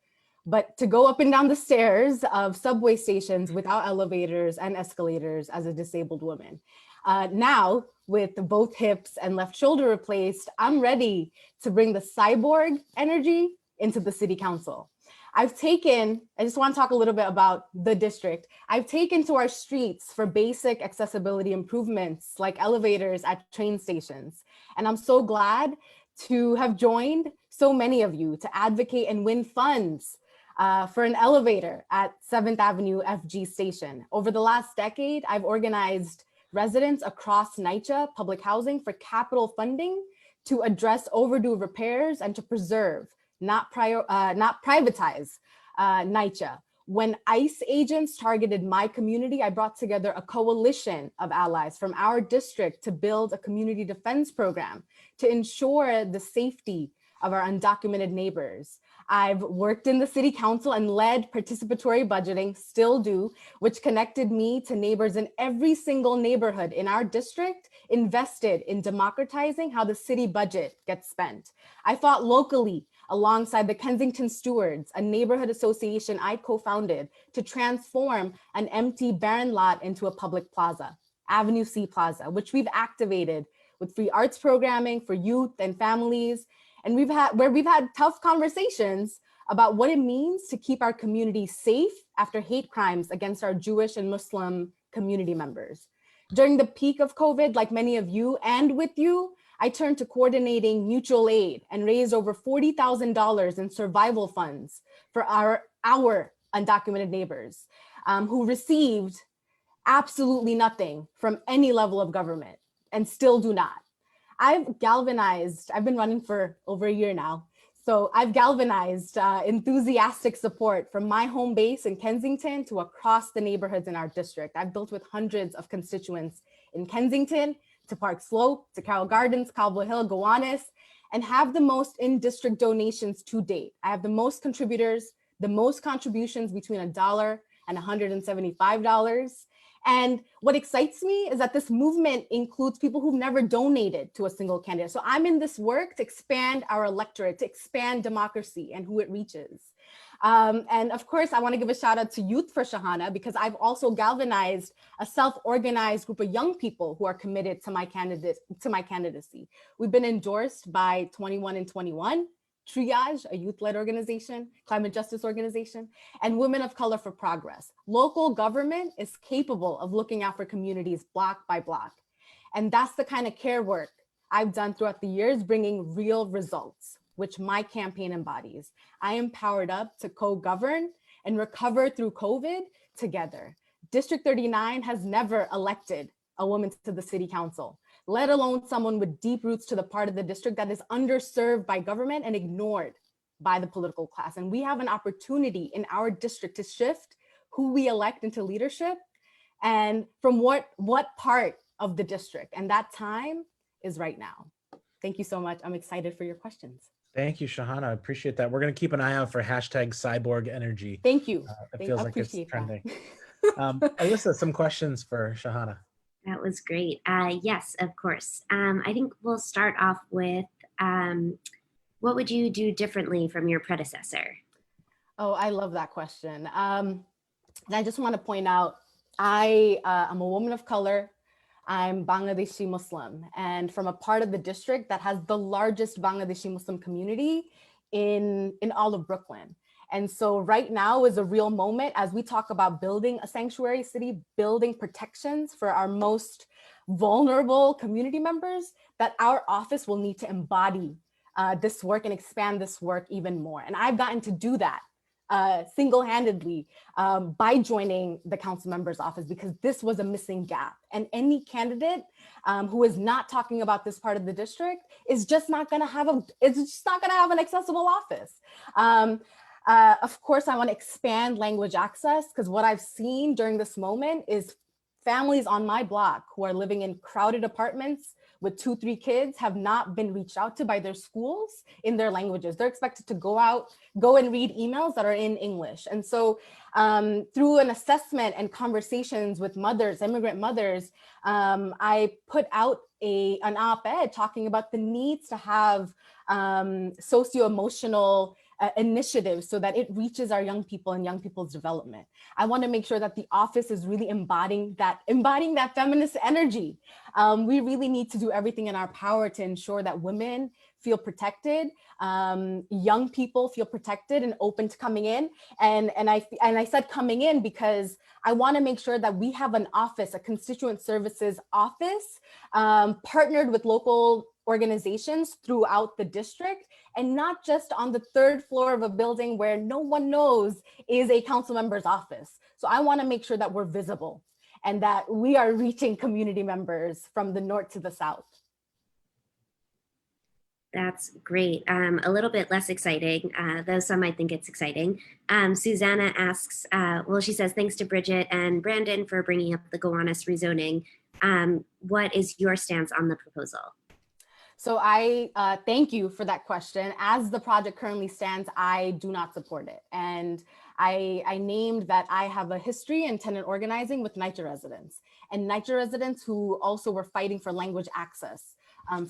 but to go up and down the stairs of subway stations without elevators and escalators as a disabled woman. Now, with both hips and left shoulder replaced, I'm ready to bring the cyborg energy into the city council. I just want to talk a little bit about the district. I've taken to our streets for basic accessibility improvements like elevators at train stations. And I'm so glad to have joined so many of you to advocate and win funds for an elevator at 7th Avenue FG station. Over the last decade, I've organized residents across NYCHA public housing for capital funding to address overdue repairs and to preserve, not privatize NYCHA. When ICE agents targeted my community, I brought together a coalition of allies from our district to build a community defense program to ensure the safety of our undocumented neighbors. I've worked in the city council and led participatory budgeting, still do, which connected me to neighbors in every single neighborhood in our district, invested in democratizing how the city budget gets spent. I fought locally alongside the Kensington Stewards, a neighborhood association I co-founded, to transform an empty barren lot into a public plaza, Avenue C Plaza, which we've activated with free arts programming for youth and families. And we've had tough conversations about what it means to keep our community safe after hate crimes against our Jewish and Muslim community members. During the peak of COVID, like many of you and with you, I turned to coordinating mutual aid and raised over $40,000 in survival funds for our undocumented neighbors who received absolutely nothing from any level of government and still do not. I've been running for over a year now, so I've galvanized enthusiastic support from my home base in Kensington to across the neighborhoods in our district. I've built with hundreds of constituents in Kensington, to Park Slope, to Carroll Gardens, Cobble Hill, Gowanus, and have the most in-district donations to date. I have the most contributors, the most contributions between $1 and $175. And what excites me is that this movement includes people who've never donated to a single candidate. So I'm in this work to expand our electorate, to expand democracy and who it reaches. And of course, I want to give a shout out to Youth for Shahana, because I've also galvanized a self-organized group of young people who are committed to my candidacy. We've been endorsed by 21 and 21, Triage, a youth-led organization, climate justice organization, and Women of Color for Progress. Local government is capable of looking out for communities block by block. And that's the kind of care work I've done throughout the years, bringing real results, which my campaign embodies. I am powered up to co-govern and recover through COVID together. District 39 has never elected a woman to the city council, let alone someone with deep roots to the part of the district that is underserved by government and ignored by the political class. And we have an opportunity in our district to shift who we elect into leadership and from what part of the district. And that time is right now. Thank you so much. I'm excited for your questions. Thank you, Shahana. I appreciate that. We're going to keep an eye out for hashtag cyborg energy. Thank you. It feels like it's trending. Alyssa, some questions for Shahana. That was great. Yes, of course. I think we'll start off with what would you do differently from your predecessor? Oh, I love that question. And I just want to point out, I'm a woman of color. I'm Bangladeshi Muslim, and from a part of the district that has the largest Bangladeshi Muslim community in all of Brooklyn. And so right now is a real moment as we talk about building a sanctuary city, building protections for our most vulnerable community members, that our office will need to embody this work and expand this work even more. And I've gotten to do that single-handedly by joining the council member's office, because this was a missing gap. And any candidate who is not talking about this part of the district is just not going to have an accessible office. Of course, I want to expand language access, because what I've seen during this moment is families on my block who are living in crowded apartments with 2-3 kids have not been reached out to by their schools in their languages. They're expected to go and read emails that are in English. And so through an assessment and conversations with mothers, immigrant mothers, I put out an op-ed talking about the needs to have socio-emotional initiatives so that it reaches our young people and young people's development. I want to make sure that the office is really embodying that feminist energy. We really need to do everything in our power to ensure that women feel protected, young people feel protected and open to coming in. And I said coming in because I want to make sure that we have an office, a constituent services office, partnered with local organizations throughout the district, and not just on the 3rd floor of a building where no one knows is a council member's office. So I want to make sure that we're visible and that we are reaching community members from the north to the south. That's great. A little bit less exciting, though some might think it's exciting. Susanna asks, she says, thanks to Bridget and Brandon for bringing up the Gowanus rezoning. What is your stance on the proposal? So I thank you for that question. As the project currently stands, I do not support it. And I named that I have a history in tenant organizing with NYCHA residents, and NYCHA residents who also were fighting for language access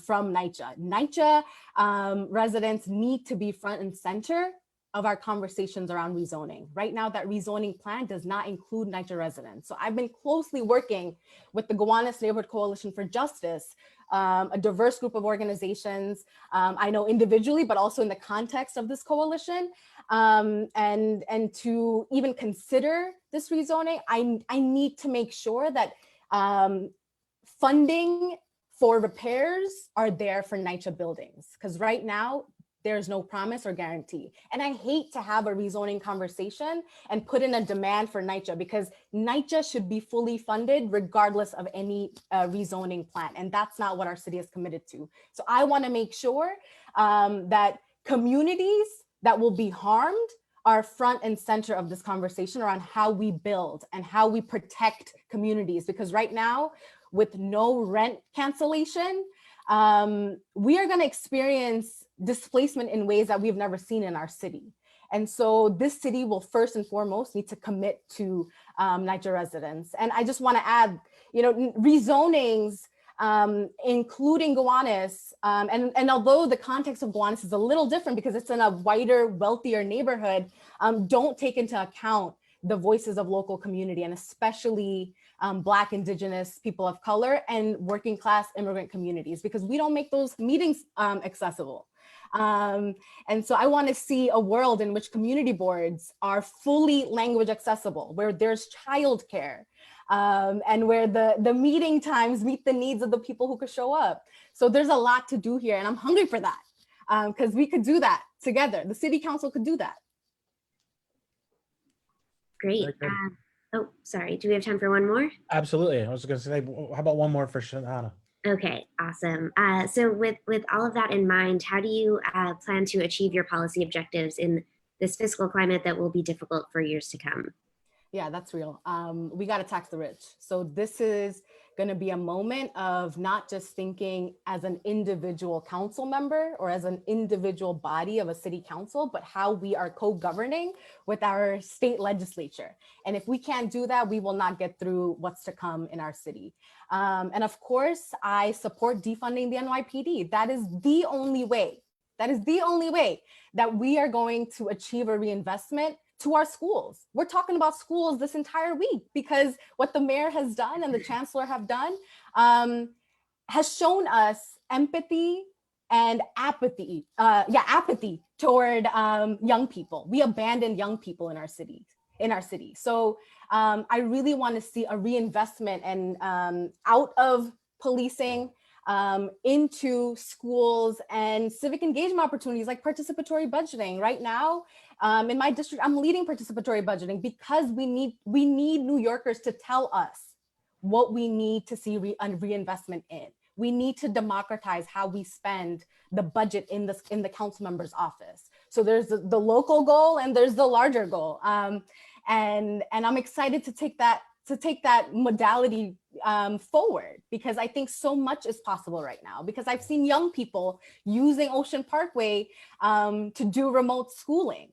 from NYCHA. NYCHA residents need to be front and center of our conversations around rezoning. Right now, that rezoning plan does not include NYCHA residents. So I've been closely working with the Gowanus Neighborhood Coalition for Justice a diverse group of organizations. I know individually, but also in the context of this coalition. And to even consider this rezoning, I need to make sure that funding for repairs are there for NYCHA buildings, because right now there's no promise or guarantee. And I hate to have a rezoning conversation and put in a demand for NYCHA, because NYCHA should be fully funded regardless of any rezoning plan. And that's not what our city is committed to. So I want to make sure that communities that will be harmed are front and center of this conversation around how we build and how we protect communities. Because right now, with no rent cancellation, we are going to experience displacement in ways that we've never seen in our city. And so this city will first and foremost need to commit to NYCHA residents. And I just want to add, rezonings, including Gowanus, and although the context of Gowanus is a little different because it's in a whiter, wealthier neighborhood, don't take into account the voices of local community, and especially Black, Indigenous, people of color, and working class immigrant communities, because we don't make those meetings accessible. And so I want to see a world in which community boards are fully language accessible, where there's childcare, and where the meeting times meet the needs of the people who could show up. So there's a lot to do here, and I'm hungry for that, because we could do that together. The city council could do that. Great. Oh, sorry. Do we have time for one more? Absolutely. I was going to say, how about one more for Shahana? Okay, awesome. So with all of that in mind, how do you plan to achieve your policy objectives in this fiscal climate that will be difficult for years to come? Yeah, that's real. We got to tax the rich. So this is going to be a moment of not just thinking as an individual council member or as an individual body of a city council, but how we are co-governing with our state legislature. And if we can't do that, we will not get through what's to come in our city. And of course, I support defunding the NYPD. That is the only way. That is the only way that we are going to achieve a reinvestment to our schools. We're talking about schools this entire week because what the mayor has done and the chancellor have done has shown us empathy and apathy. Apathy toward young people. We abandoned young people in our city. So I really want to see a reinvestment and out of policing into schools and civic engagement opportunities like participatory budgeting. Right now, in my district, I'm leading participatory budgeting because we need New Yorkers to tell us what we need to see reinvestment in. We need to democratize how we spend the budget in the council member's office. So there's the local goal and there's the larger goal. And I'm excited to take that modality forward, because I think so much is possible right now, because I've seen young people using Ocean Parkway to do remote schooling.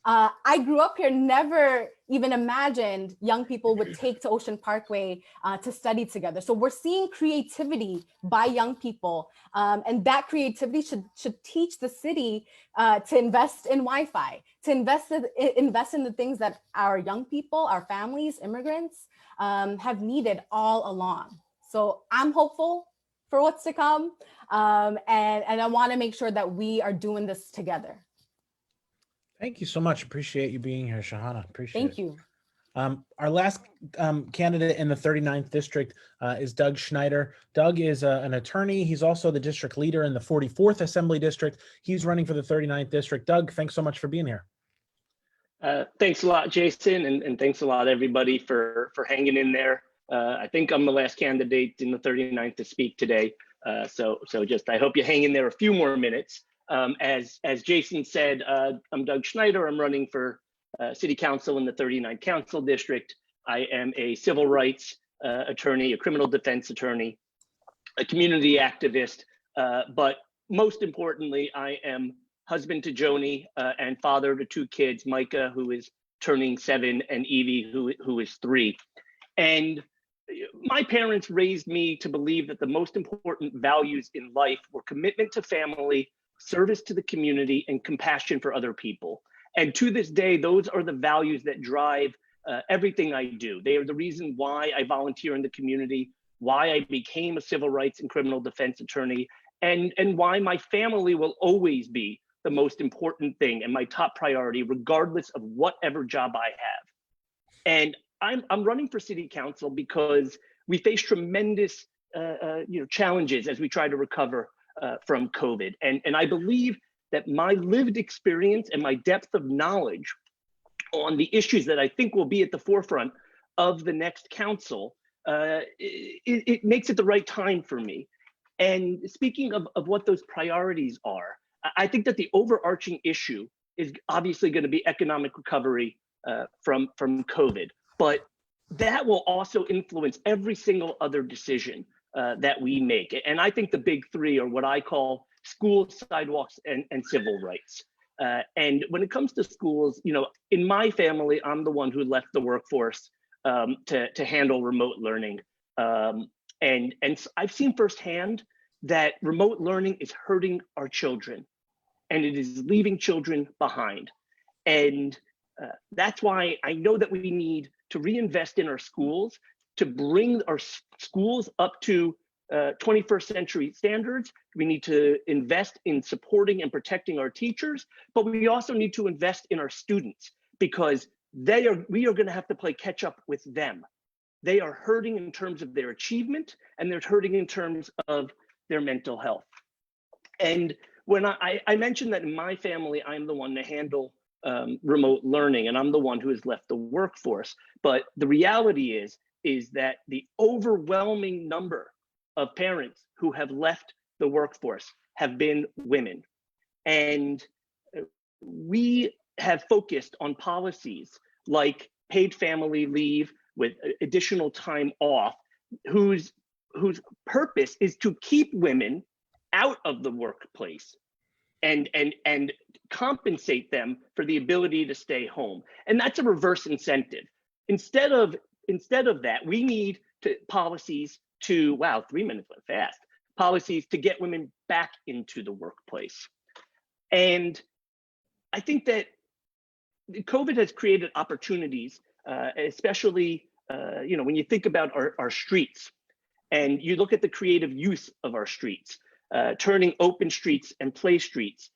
I grew up here, never even imagined young people would take to Ocean Parkway to study together. So we're seeing creativity by young people, and that creativity should teach the city to invest in Wi-Fi, to invest in the things that our young people, our families, immigrants have needed all along. So I'm hopeful for what's to come, and I want to make sure that we are doing this together. Thank you so much. Appreciate you being here, Shahana. Appreciate it. Thank you. Our last candidate in the 39th district is Doug Schneider. Doug is an attorney. He's also the district leader in the 44th Assembly District. He's running for the 39th district. Doug, thanks so much for being here. Thanks a lot, Jason, and thanks a lot, everybody, for hanging in there. I think I'm the last candidate in the 39th to speak today. So just I hope you hang in there a few more minutes. As Jason said, I'm Doug Schneider. I'm running for City Council in the 39th Council District. I am a civil rights attorney, a criminal defense attorney, a community activist, but most importantly, I am husband to Joni and father to two kids, Micah, who is turning 7, and Evie, who is 3. And my parents raised me to believe that the most important values in life were commitment to family, service to the community, and compassion for other people. And to this day, those are the values that drive everything I do. They are the reason why I volunteer in the community, why I became a civil rights and criminal defense attorney, and why my family will always be the most important thing and my top priority, regardless of whatever job I have. And I'm running for city council because we face tremendous challenges as we try to recover from COVID. And I believe that my lived experience and my depth of knowledge on the issues that I think will be at the forefront of the next council, it makes it the right time for me. And speaking of what those priorities are, I think that the overarching issue is obviously going to be economic recovery from COVID, but that will also influence every single other decision that we make. And I think the big three are what I call schools, sidewalks, and civil rights. And when it comes to schools, in my family, I'm the one who left the workforce to handle remote learning. And I've seen firsthand that remote learning is hurting our children, and it is leaving children behind. And that's why I know that we need to reinvest in our schools to bring our schools up to 21st century standards. We need to invest in supporting and protecting our teachers, but we also need to invest in our students, because we are going to have to play catch up with them. They are hurting in terms of their achievement, and they're hurting in terms of their mental health. And when I mentioned that in my family, I'm the one to handle remote learning, and I'm the one who has left the workforce. But the reality is that the overwhelming number of parents who have left the workforce have been women. And we have focused on policies like paid family leave with additional time off, whose purpose is to keep women out of the workplace and compensate them for the ability to stay home. And that's a reverse incentive. Instead of that, we need policies to, wow, 3 minutes went fast, policies to get women back into the workplace. And I think that COVID has created opportunities, especially when you think about our streets, and you look at the creative use of our streets, turning open streets and play streets,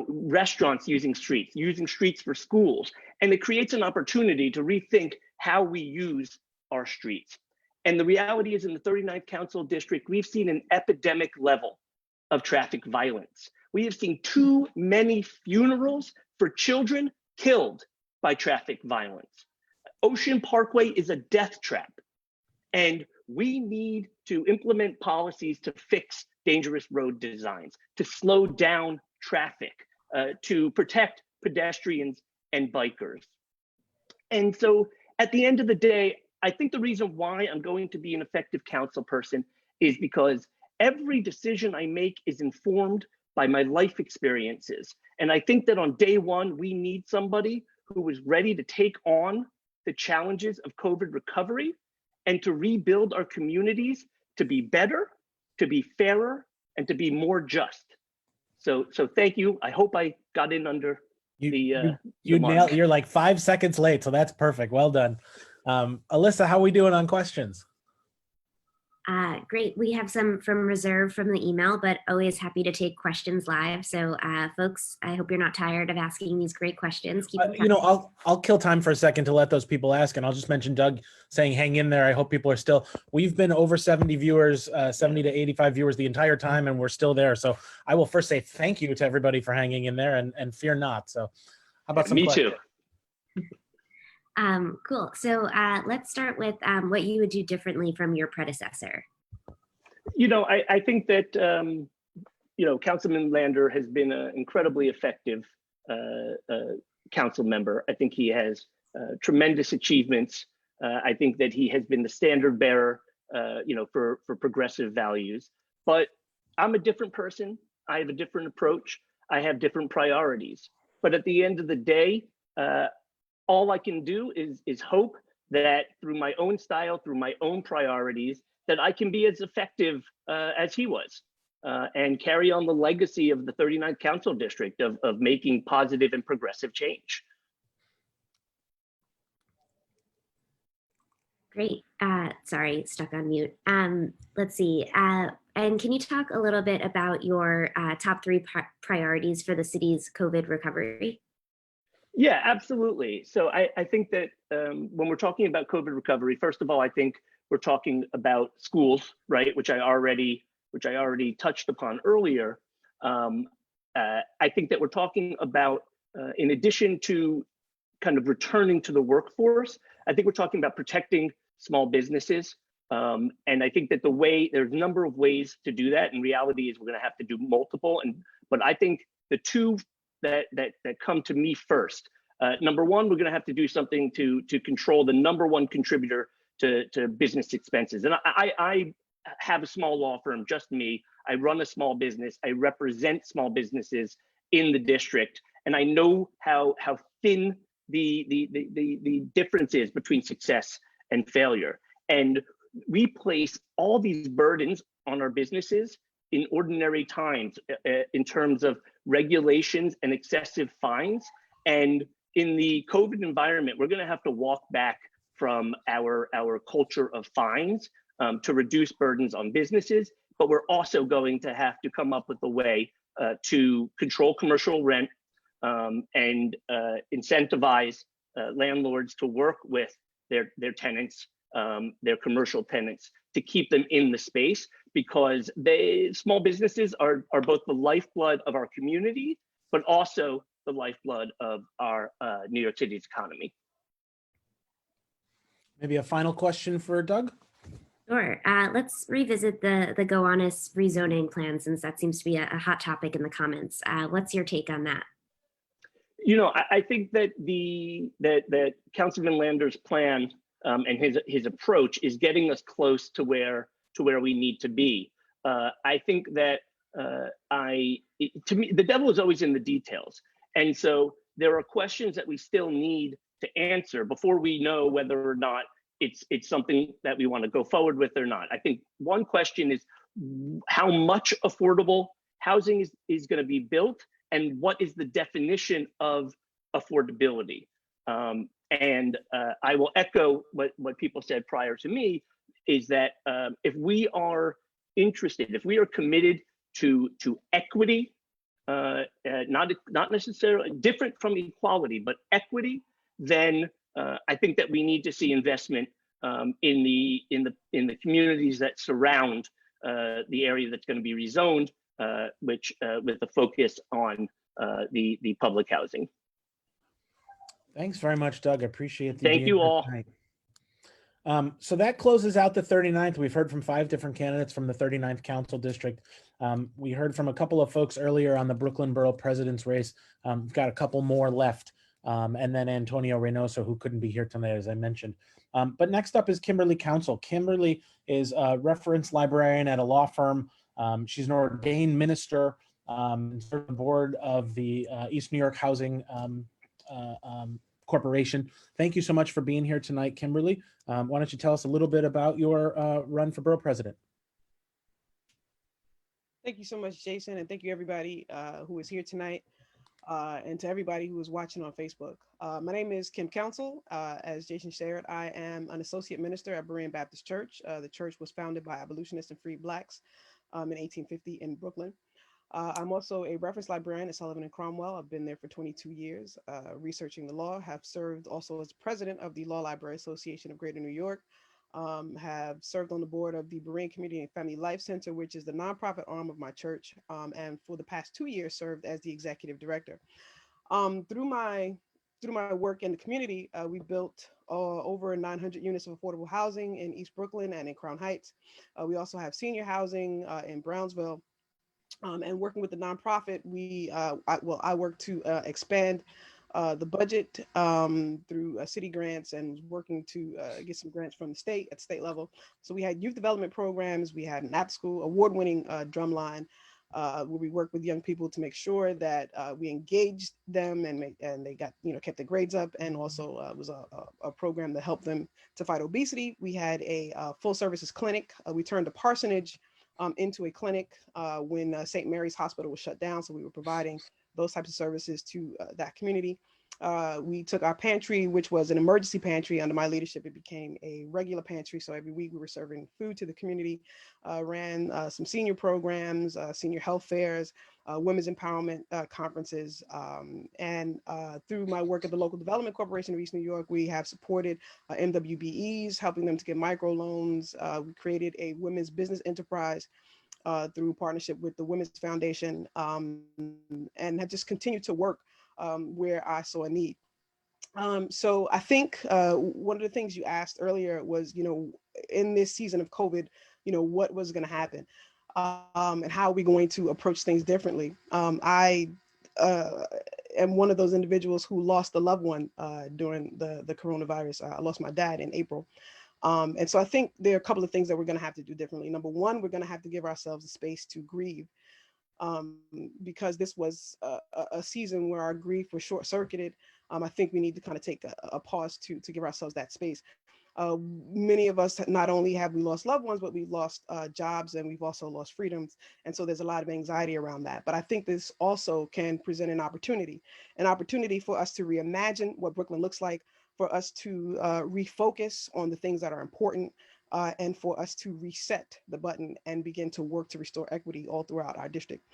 restaurants using streets for schools. And it creates an opportunity to rethink how we use our streets. And the reality is, in the 39th Council District, we've seen an epidemic level of traffic violence. We have seen too many funerals for children killed by traffic violence. Ocean Parkway is a death trap. And we need to implement policies to fix dangerous road designs, to slow down traffic, to protect pedestrians and bikers. And so at the end of the day, I think the reason why I'm going to be an effective council person is because every decision I make is informed by my life experiences. And I think that on day one, we need somebody who is ready to take on the challenges of COVID recovery and to rebuild our communities to be better, to be fairer, and to be more just. So thank you. I hope I got in under the nailed. You're like 5 seconds late, so that's perfect. Well done. Alyssa, how are we doing on questions? Great. We have some from reserve from the email, but always happy to take questions live. So folks, I hope you're not tired of asking these great questions. Keep them coming. I'll kill time for a second to let those people ask, and I'll just mention Doug saying hang in there. I hope people are still, we've been over 70 viewers, 70 to 85 viewers the entire time, and we're still there. So I will first say thank you to everybody for hanging in there, and fear not. So how about some Me questions? too. Cool. So let's start with what you would do differently from your predecessor. I think that, Councilman Lander has been an incredibly effective council member. I think he has tremendous achievements. I think that he has been the standard bearer, for progressive values. But I'm a different person. I have a different approach. I have different priorities. But at the end of the day, all I can do is hope that through my own style, through my own priorities, that I can be as effective as he was and carry on the legacy of the 39th Council District of making positive and progressive change. Great. Sorry, stuck on mute. Let's see. And can you talk a little bit about your top three priorities for the city's COVID recovery? Yeah, absolutely. So I think that when we're talking about COVID recovery, first of all, I think we're talking about schools, right? Which I already touched upon earlier. I think that we're talking about, in addition to kind of returning to the workforce, I think we're talking about protecting small businesses. And I think that there's a number of ways to do that. And reality is we're going to have to do multiple. But I think the two that come to me first. Number one, we're going to have to do something to control the number one contributor to business expenses. And I have a small law firm, just me. I run a small business. I represent small businesses in the district, and I know how thin the difference is between success and failure. And we place all these burdens on our businesses in ordinary times in terms of regulations and excessive fines. And in the COVID environment, we're going to have to walk back from our culture of fines to reduce burdens on businesses. But we're also going to have to come up with a way to control commercial rent and incentivize landlords to work with their tenants, their commercial tenants, to keep them in the space, because small businesses are both the lifeblood of our community, but also the lifeblood of our New York City's economy. Maybe a final question for Doug? Sure. Let's revisit the Gowanus rezoning plan, since that seems to be a hot topic in the comments. What's your take on that? You know, I think that that Councilman Lander's plan and his approach is getting us close to where we need to be. I think that to me, the devil is always in the details, and so there are questions that we still need to answer before we know whether or not it's something that we want to go forward with or not. I think one question is how much affordable housing is going to be built, and what is the definition of affordability. And I will echo what people said prior to me, is that if we are interested, if we are committed to equity, not necessarily different from equality, but equity, then I think that we need to see investment in the communities that surround the area that's going to be rezoned, which with the focus on the public housing. Thanks very much, Doug. I appreciate the Thank you all. So that closes out the 39th. We've heard from 5 different candidates from the 39th Council District. We heard from a couple of folks earlier on the Brooklyn Borough President's race. We've got a couple more left. And then Antonio Reynoso, who couldn't be here tonight, as I mentioned. But next up is Kimberly Council. Kimberly is a reference librarian at a law firm. She's an ordained minister, and served on the board of the East New York Housing Corporation. Thank you so much for being here tonight, Kimberly. Why don't you tell us a little bit about your run for borough president? Thank you so much, Jason, and thank you everybody who is here tonight, and to everybody who is watching on Facebook. My name is Kim Council. As Jason shared, I am an associate minister at Berean Baptist Church. The church was founded by abolitionists and freed Blacks in 1850 in Brooklyn. I'm also a reference librarian at Sullivan and Cromwell. I've been there for 22 years, researching the law, have served also as president of the Law Library Association of Greater New York, have served on the board of the Berean Community and Family Life Center, which is the nonprofit arm of my church, and for the past 2 years served as the executive director. Through my work in the community, we built over 900 units of affordable housing in East Brooklyn and in Crown Heights. We also have senior housing in Brownsville. And working with the nonprofit, I work to expand the budget through city grants, and working to get some grants from the state at state level. So we had youth development programs. We had an after-school award-winning drumline where we work with young people to make sure that we engaged them and they got, kept their grades up, and also was a program that helped them to fight obesity. We had a full services clinic. We turned a parsonage into a clinic when St. Mary's Hospital was shut down. So we were providing those types of services to that community. We took our pantry, which was an emergency pantry. Under my leadership, it became a regular pantry. So every week we were serving food to the community, ran some senior programs, senior health fairs, women's empowerment conferences. And through my work at the Local Development Corporation of East New York, we have supported MWBEs, helping them to get microloans. We created a women's business enterprise through partnership with the Women's Foundation, and have just continued to work where I saw a need. So I think one of the things you asked earlier was, in this season of COVID, what was going to happen, and how are we going to approach things differently? I am one of those individuals who lost a loved one during the coronavirus. I lost my dad in April. And so I think there are a couple of things that we're going to have to do differently. Number one, we're going to have to give ourselves a space to grieve, because this was a season where our grief was short-circuited. I think we need to kind of take a pause to give ourselves that space. Many of us, not only have we lost loved ones, but we've lost jobs, and we've also lost freedoms. And so there's a lot of anxiety around that. But I think this also can present an opportunity for us to reimagine what Brooklyn looks like, for us to refocus on the things that are important, and for us to reset the button and begin to work to restore equity all throughout our district.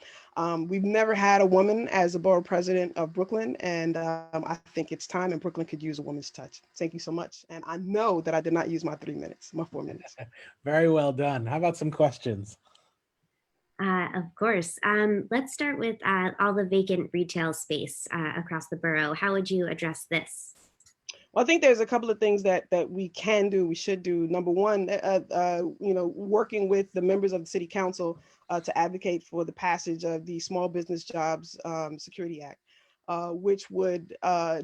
We've never had a woman as a borough president of Brooklyn, and I think it's time, and Brooklyn could use a woman's touch. Thank you so much. And I know that I did not use my 4 minutes. Very well done. How about some questions? Of course. Let's start with all the vacant retail space across the borough. How would you address this? Well, I think there's a couple of things that we can do, we should do. Number one, working with the members of the city council to advocate for the passage of the Small Business Jobs Security Act, which would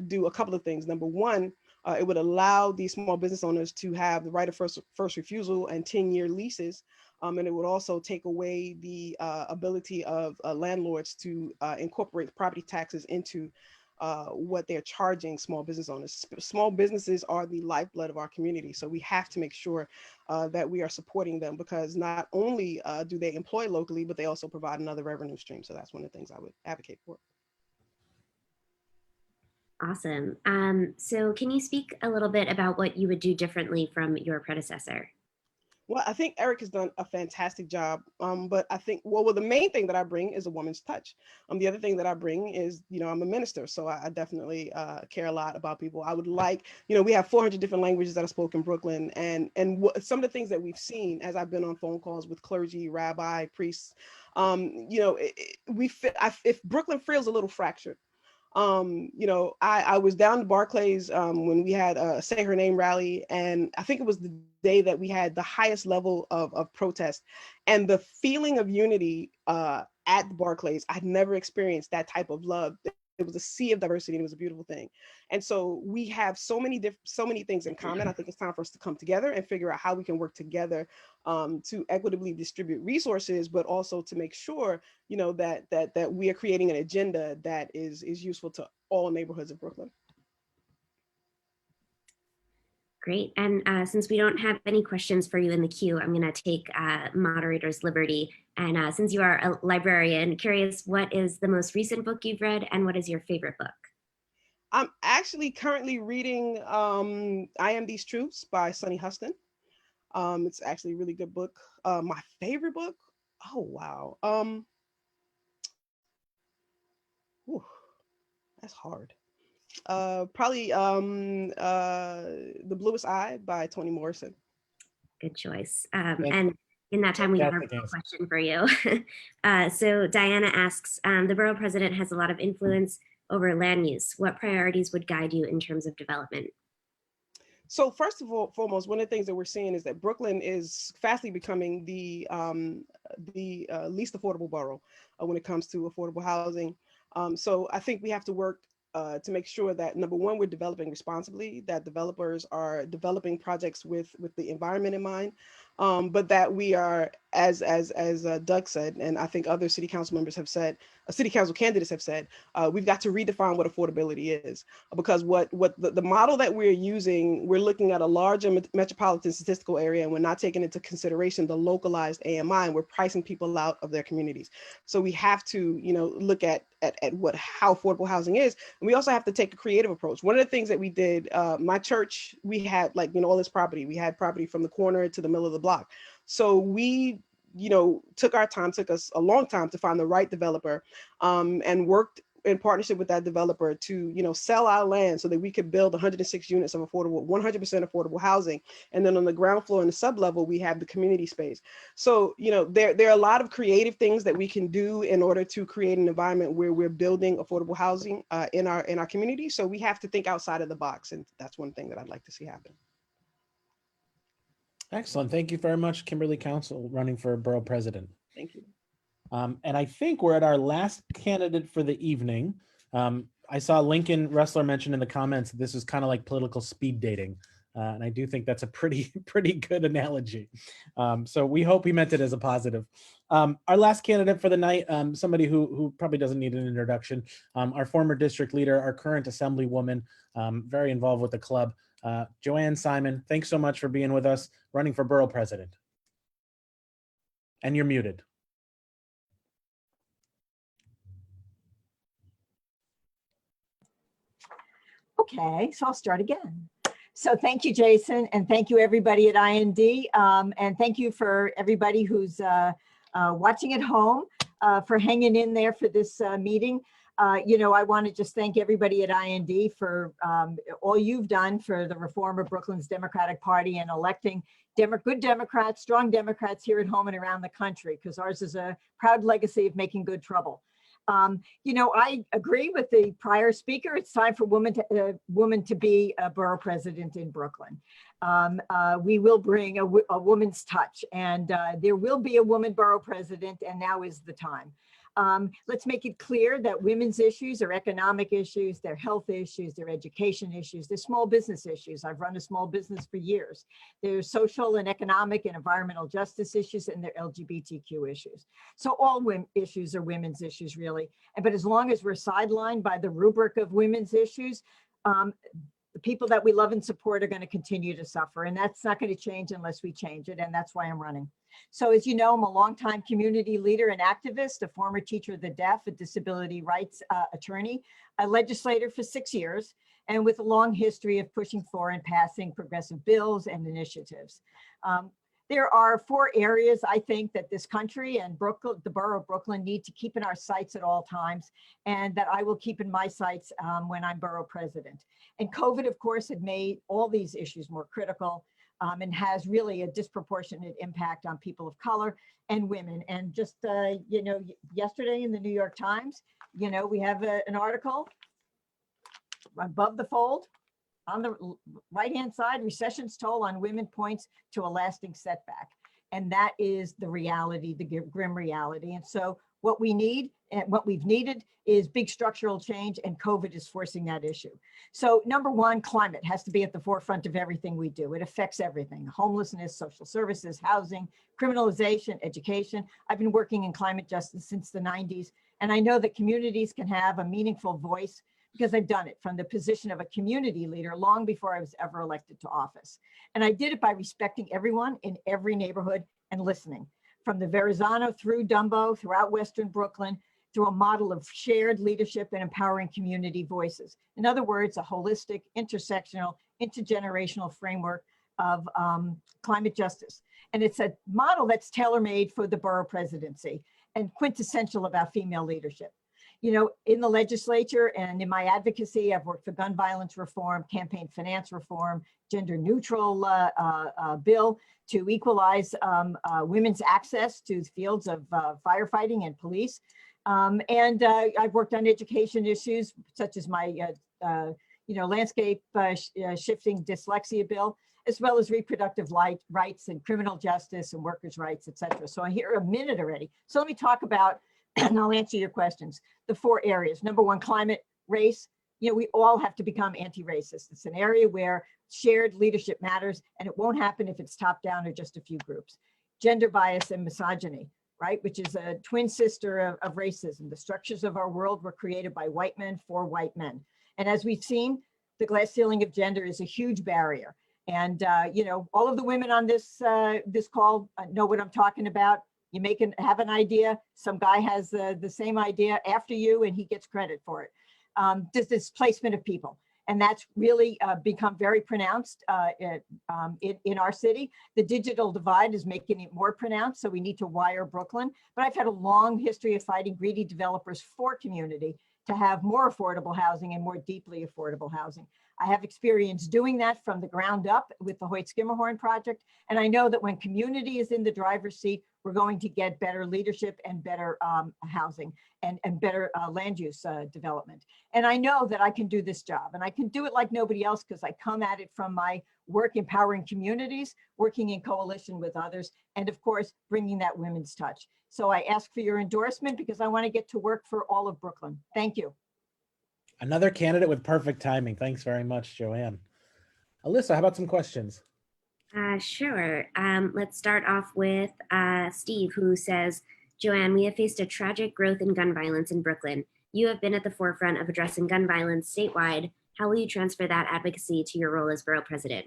do a couple of things. Number one, it would allow these small business owners to have the right of first refusal and 10-year leases. And it would also take away the ability of landlords to incorporate property taxes into what they're charging small business owners. Small businesses are the lifeblood of our community. So we have to make sure that we are supporting them, because not only do they employ locally, but they also provide another revenue stream. So that's one of the things I would advocate for. Awesome. So can you speak a little bit about what you would do differently from your predecessor? Well, I think Eric has done a fantastic job. But I think, well, the main thing that I bring is a woman's touch. The other thing that I bring is, I'm a minister. So I definitely care a lot about people. I would like, we have 400 different languages that are spoken in Brooklyn. And some of the things that we've seen as I've been on phone calls with clergy, rabbi, priests, if Brooklyn feels a little fractured. I was down to Barclays when we had a Say Her Name rally, and I think it was the day that we had the highest level of protest, and the feeling of unity at Barclays. I'd never experienced that type of love. It was a sea of diversity, and it was a beautiful thing. And so we have so many things in common. I think it's time for us to come together and figure out how we can work together to equitably distribute resources, but also to make sure, that we are creating an agenda that is useful to all neighborhoods of Brooklyn. Great. And since we don't have any questions for you in the queue, I'm going to take moderator's liberty. And since you are a librarian, curious, what is the most recent book you've read, and what is your favorite book? I'm actually currently reading I Am These Truths by Sunny Huston. It's actually a really good book. My favorite book? Oh, wow. That's hard. Probably The Bluest Eye by Toni Morrison. Good choice. And in that time, we have a question for you. So Diana asks, the borough president has a lot of influence over land use. What priorities would guide you in terms of development? So first of all, foremost, one of the things that we're seeing is that Brooklyn is fastly becoming the least affordable borough when it comes to affordable housing. So I think we have to work to make sure that, number one, we're developing responsibly, that developers are developing projects with the environment in mind, but that we are as Doug said, and I think other city council members have said, city council candidates have said, we've got to redefine what affordability is, because what the model that we're using, we're looking at a larger metropolitan statistical area, and we're not taking into consideration the localized AMI, and we're pricing people out of their communities. So we have to, look at how affordable housing is, and we also have to take a creative approach. One of the things that we did, my church, we had all this property. We had property from the corner to the middle of the block. So we, took our time, took us a long time to find the right developer, and worked in partnership with that developer to, sell our land so that we could build 106 units of 100% affordable housing. And then on the ground floor and the sub level, we have the community space. So, there are a lot of creative things that we can do in order to create an environment where we're building affordable housing in our community. So we have to think outside of the box. And that's one thing that I'd like to see happen. Excellent. Thank you very much, Kimberly Council, running for borough president. Thank you. And I think we're at our last candidate for the evening. I saw Lincoln Ressler mention in the comments that this is kind of like political speed dating. And I do think that's a pretty good analogy. So we hope he meant it as a positive. Our last candidate for the night, somebody who probably doesn't need an introduction, our former district leader, our current assemblywoman, very involved with the club, Joanne Simon. Thanks so much for being with us, running for borough president. And you're muted. Okay, so I'll start again. So thank you, Jason, and thank you everybody at IND, and thank you for everybody who's watching at home for hanging in there for this meeting. I want to just thank everybody at IND for all you've done for the reform of Brooklyn's Democratic Party and electing good Democrats, strong Democrats here at home and around the country, because ours is a proud legacy of making good trouble. I agree with the prior speaker. It's time for woman to be a borough president in Brooklyn. We will bring a woman's touch, and there will be a woman borough president, and now is the time. Let's make it clear that women's issues are economic issues, they're health issues, they're education issues, they're small business issues. I've run a small business for years. There's social and economic and environmental justice issues, and they're LGBTQ issues. So all issues are women's issues, really. But as long as we're sidelined by the rubric of women's issues, the people that we love and support are going to continue to suffer, and that's not going to change unless we change it, and that's why I'm running. So as you know, I'm a longtime community leader and activist, a former teacher of the deaf, a disability rights attorney, a legislator for 6 years, and with a long history of pushing for and passing progressive bills and initiatives. There are 4 areas I think that this country and Brooklyn, the borough of Brooklyn, need to keep in our sights at all times, and that I will keep in my sights when I'm borough president. And COVID, of course, had made all these issues more critical, and has really a disproportionate impact on people of color and women. And just, yesterday in the New York Times, we have an article above the fold on the right-hand side, recession's toll on women points to a lasting setback. And that is the reality, the grim reality. And so what we need and what we've needed is big structural change, and COVID is forcing that issue. So number one, climate has to be at the forefront of everything we do. It affects everything: homelessness, social services, housing, criminalization, education. I've been working in climate justice since the 90s, and I know that communities can have a meaningful voice because I've done it from the position of a community leader long before I was ever elected to office. And I did it by respecting everyone in every neighborhood and listening. From the Verrazano through Dumbo, throughout Western Brooklyn, through a model of shared leadership and empowering community voices. In other words, a holistic, intersectional, intergenerational framework of climate justice. And it's a model that's tailor-made for the borough presidency and quintessential about female leadership. In the legislature and in my advocacy, I've worked for gun violence reform, campaign finance reform, gender neutral bill to equalize women's access to fields of firefighting and police. And I've worked on education issues such as my landscape shifting dyslexia bill, as well as reproductive rights and criminal justice and workers' rights, et cetera. So I hear a minute already. So let me talk about, and I'll answer your questions, the 4 areas. Number one, climate, race. We all have to become anti-racist. It's an area where shared leadership matters, and it won't happen if it's top down or just a few groups. gender bias and misogyny, right? Which is a twin sister of racism. The structures of our world were created by white men for white men. And as we've seen, the glass ceiling of gender is a huge barrier. And, you know, all of the women on this, this call know what I'm talking about. You have an idea, some guy has the same idea after you and he gets credit for it. This displacement of people. And that's really become very pronounced in our city. The digital divide is making it more pronounced, so we need to wire Brooklyn. But I've had a long history of fighting greedy developers for community to have more affordable housing and more deeply affordable housing. I have experience doing that from the ground up with the Hoyt-Schermerhorn project. And I know that when community is in the driver's seat, we're going to get better leadership and better housing and better land use development. And I know that I can do this job and I can do it like nobody else because I come at it from my work empowering communities, working in coalition with others, and of course, bringing that women's touch. So I ask for your endorsement because I want to get to work for all of Brooklyn. Thank you. Another candidate with perfect timing. Thanks very much, Joanne. Alyssa, how about some questions? Sure. Let's start off with Steve, who says, Joanne, we have faced a tragic growth in gun violence in Brooklyn. You have been at the forefront of addressing gun violence statewide. How will you transfer that advocacy to your role as borough president?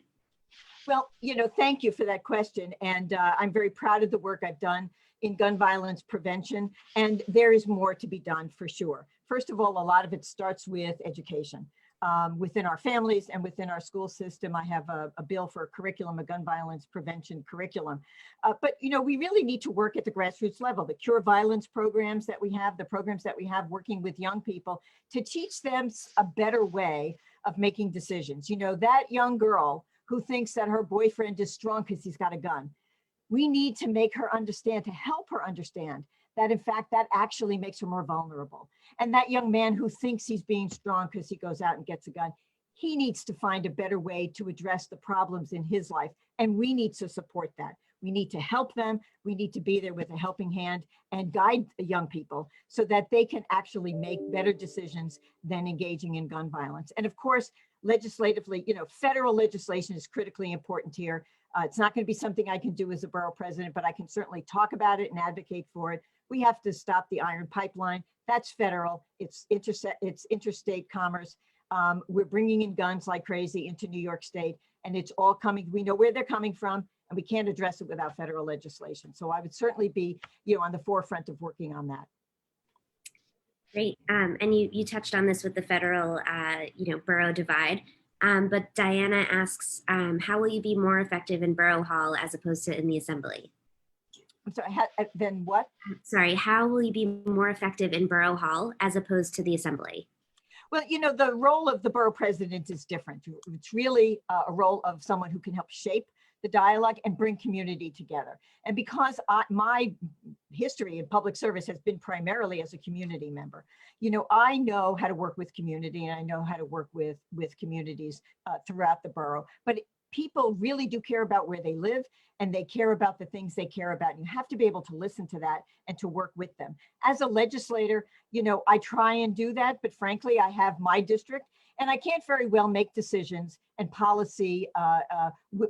Well, you know, thank you for that question. And I'm very proud of the work I've done in gun violence prevention. And there is more to be done for sure. First of all, a lot of it starts with education. Within our families and within our school system, I have a bill for a curriculum, a gun violence prevention curriculum. But, you know, we really need to work at the grassroots level, the cure violence programs that we have, the programs that we have working with young people to teach them a better way of making decisions. You know, that young girl who thinks that her boyfriend is strong because he's got a gun. We need to make her understand, to help her understand that in fact, that actually makes her more vulnerable. And that young man who thinks he's being strong because he goes out and gets a gun, he needs to find a better way to address the problems in his life. And we need to support that. We need to help them. We need to be there with a helping hand and guide the young people so that they can actually make better decisions than engaging in gun violence. And of course, legislatively, you know, federal legislation is critically important here. It's not going to be something I can do as a borough president, but I can certainly talk about it and advocate for it. We have to stop the iron pipeline. That's federal. It's interstate commerce. We're bringing in guns like crazy into New York State, and it's all coming. We know where they're coming from, and we can't address it without federal legislation. So I would certainly be, you know, on the forefront of working on that. Great. And you touched on this with the federal, you know, borough divide. But Diana asks, how will you be more effective in Borough Hall as opposed to in the Assembly? I'm sorry, then what? Sorry, how will you be more effective in Borough Hall as opposed to the Assembly? Well, you know, the role of the borough president is different. It's really a role of someone who can help shape the dialogue and bring community together. And because my history in public service has been primarily as a community member, you know, I know how to work with community and I know how to work with communities throughout the borough. But people really do care about where they live and they care about the things they care about. And you have to be able to listen to that and to work with them. As a legislator, you know, I try and do that, but frankly, I have my district and I can't very well make decisions and policy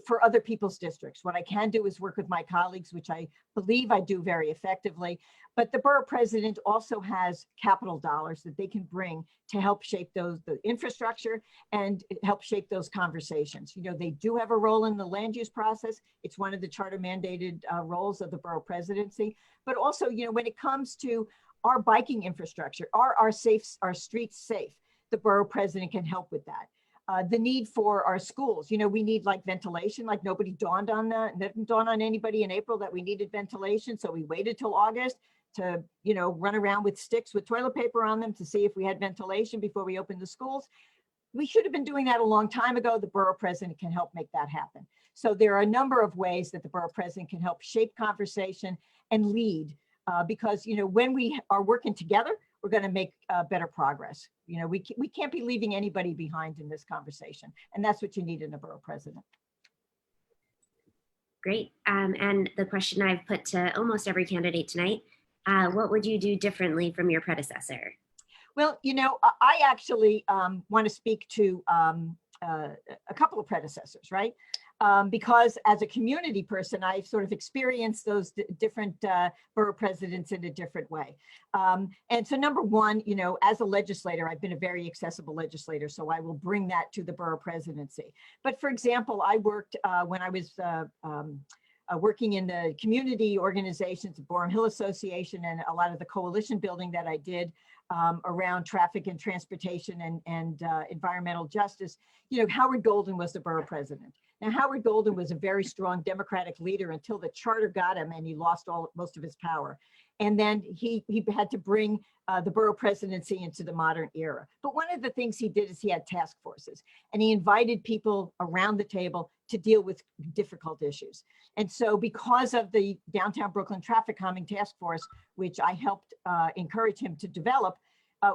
for other people's districts. What I can do is work with my colleagues, which I believe I do very effectively. But the borough president also has capital dollars that they can bring to help shape the infrastructure and help shape those conversations. You know, they do have a role in the land use process. It's one of the charter mandated roles of the borough presidency. But also, you know, when it comes to our biking infrastructure, are our streets safe? The borough president can help with that. The need for our schools, you know, we need like ventilation, like nobody dawned on that. Didn't dawn on anybody in April that we needed ventilation. So we waited till August to, you know, run around with sticks with toilet paper on them to see if we had ventilation before we opened the schools. We should have been doing that a long time ago. The borough president can help make that happen. So there are a number of ways that the borough president can help shape conversation and lead because, you know, when we are working together, we're going to make better progress. You know, we can't be leaving anybody behind in this conversation. And that's what you need in a borough president. Great. And the question I've put to almost every candidate tonight, what would you do differently from your predecessor? Well, you know, I actually want to speak to a couple of predecessors, right? because as a community person, I sort of experienced those different borough presidents in a different way. And so number one, you know, as a legislator, I've been a very accessible legislator, so I will bring that to the borough presidency. But for example, I worked when I was working in the community organizations, the Borum Hill Association, and a lot of the coalition building that I did around traffic and transportation and environmental justice. You know, Howard Golden was the borough president. Now, Howard Golden was a very strong Democratic leader until the charter got him and he lost most of his power. And then he had to bring the borough presidency into the modern era. But one of the things he did is he had task forces, and he invited people around the table to deal with difficult issues. And so because of the Downtown Brooklyn Traffic Calming Task Force, which I helped encourage him to develop,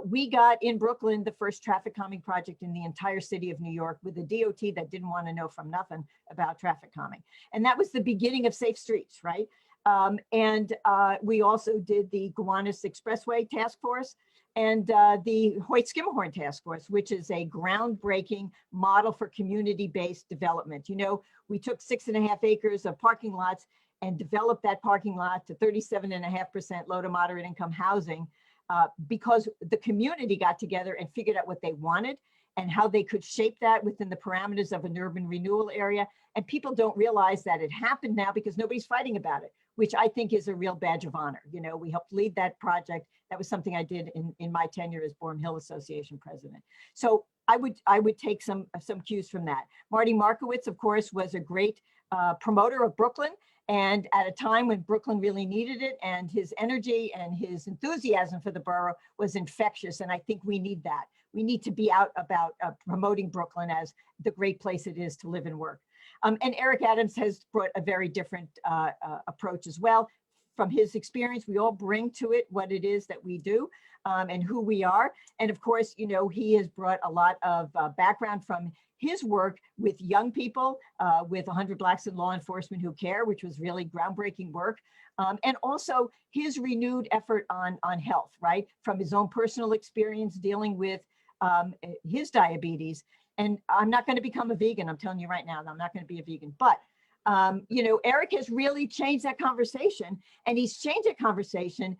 we got in Brooklyn the first traffic calming project in the entire city of New York, with a DOT that didn't want to know from nothing about traffic calming. And that was the beginning of Safe Streets, right? We also did the Gowanus Expressway Task Force and the Hoyt-Schermerhorn Task Force, which is a groundbreaking model for community-based development. You know, we took 6.5 acres of parking lots and developed that parking lot to 37.5% low to moderate income housing because the community got together and figured out what they wanted and how they could shape that within the parameters of an urban renewal area. And people don't realize that it happened now because nobody's fighting about it, which I think is a real badge of honor. You know, we helped lead that project. That was something I did in my tenure as Borum Hill Association president. So I would take some cues from that. Marty Markowitz, of course, was a great promoter of Brooklyn, and at a time when Brooklyn really needed it, and his energy and his enthusiasm for the borough was infectious. And I think we need that. We need to be out about promoting Brooklyn as the great place it is to live and work. And Eric Adams has brought a very different approach as well. From his experience, we all bring to it what it is that we do and who we are. And of course, you know, he has brought a lot of background from his work with young people, with 100 Blacks in Law Enforcement Who Care, which was really groundbreaking work. And also his renewed effort on health, right? From his own personal experience dealing with his diabetes. And I'm not going to become a vegan. I'm telling you right now, I'm not going to be a vegan. But, you know, Eric has really changed that conversation. And he's changed that conversation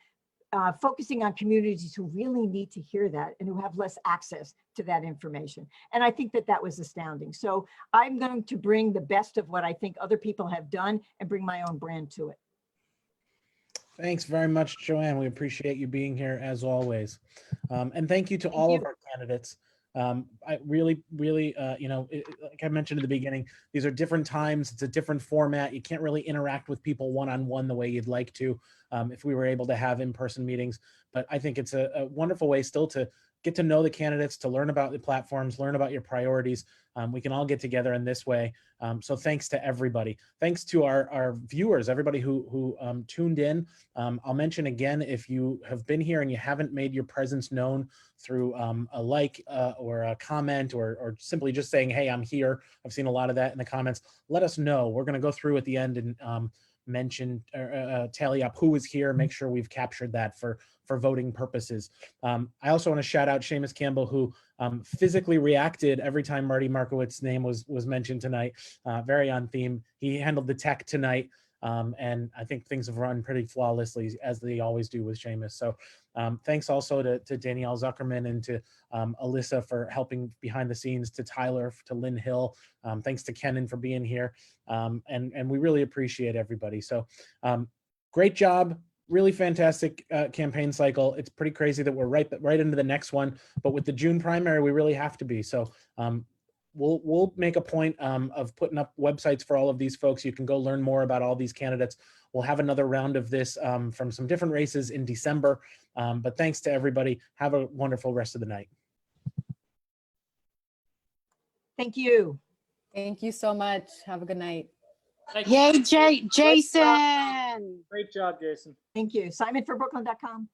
focusing on communities who really need to hear that and who have less access to that information. And I think that that was astounding. So I'm going to bring the best of what I think other people have done and bring my own brand to it. Thanks very much, Joanne. We appreciate you being here as always. And thank you to all of our candidates. I really, you know, like I mentioned at the beginning, these are different times. It's a different format. You can't really interact with people one-on-one the way you'd like to if we were able to have in-person meetings. But I think it's a wonderful way still to get to know the candidates, to learn about the platforms, learn about your priorities. We can all get together in this way. So thanks to everybody. Thanks to our viewers, everybody who tuned in. I'll mention again, if you have been here and you haven't made your presence known through a like or a comment or simply just saying, hey, I'm here. I've seen a lot of that in the comments. Let us know. We're going to go through at the end and mention tally up who is here, make sure we've captured that for voting purposes. I also want to shout out Seamus Campbell, who physically reacted every time Marty Markowitz's name was mentioned tonight. Very on theme. He handled the tech tonight. And I think things have run pretty flawlessly, as they always do with Seamus. So thanks also to Danielle Zuckerman and to Alyssa for helping behind the scenes, to Tyler, to Lynn Hill. Thanks to Kenan for being here. And we really appreciate everybody. So great job. Really fantastic campaign cycle. It's pretty crazy that we're right into the next one, but with the June primary, we really have to be. So we'll make a point of putting up websites for all of these folks. You can go learn more about all these candidates. We'll have another round of this from some different races in December. But thanks to everybody. Have a wonderful rest of the night. Thank you. Thank you so much. Have a good night. Yay, Jason. Great job, Jason. Thank you. SimonForBrooklyn.com.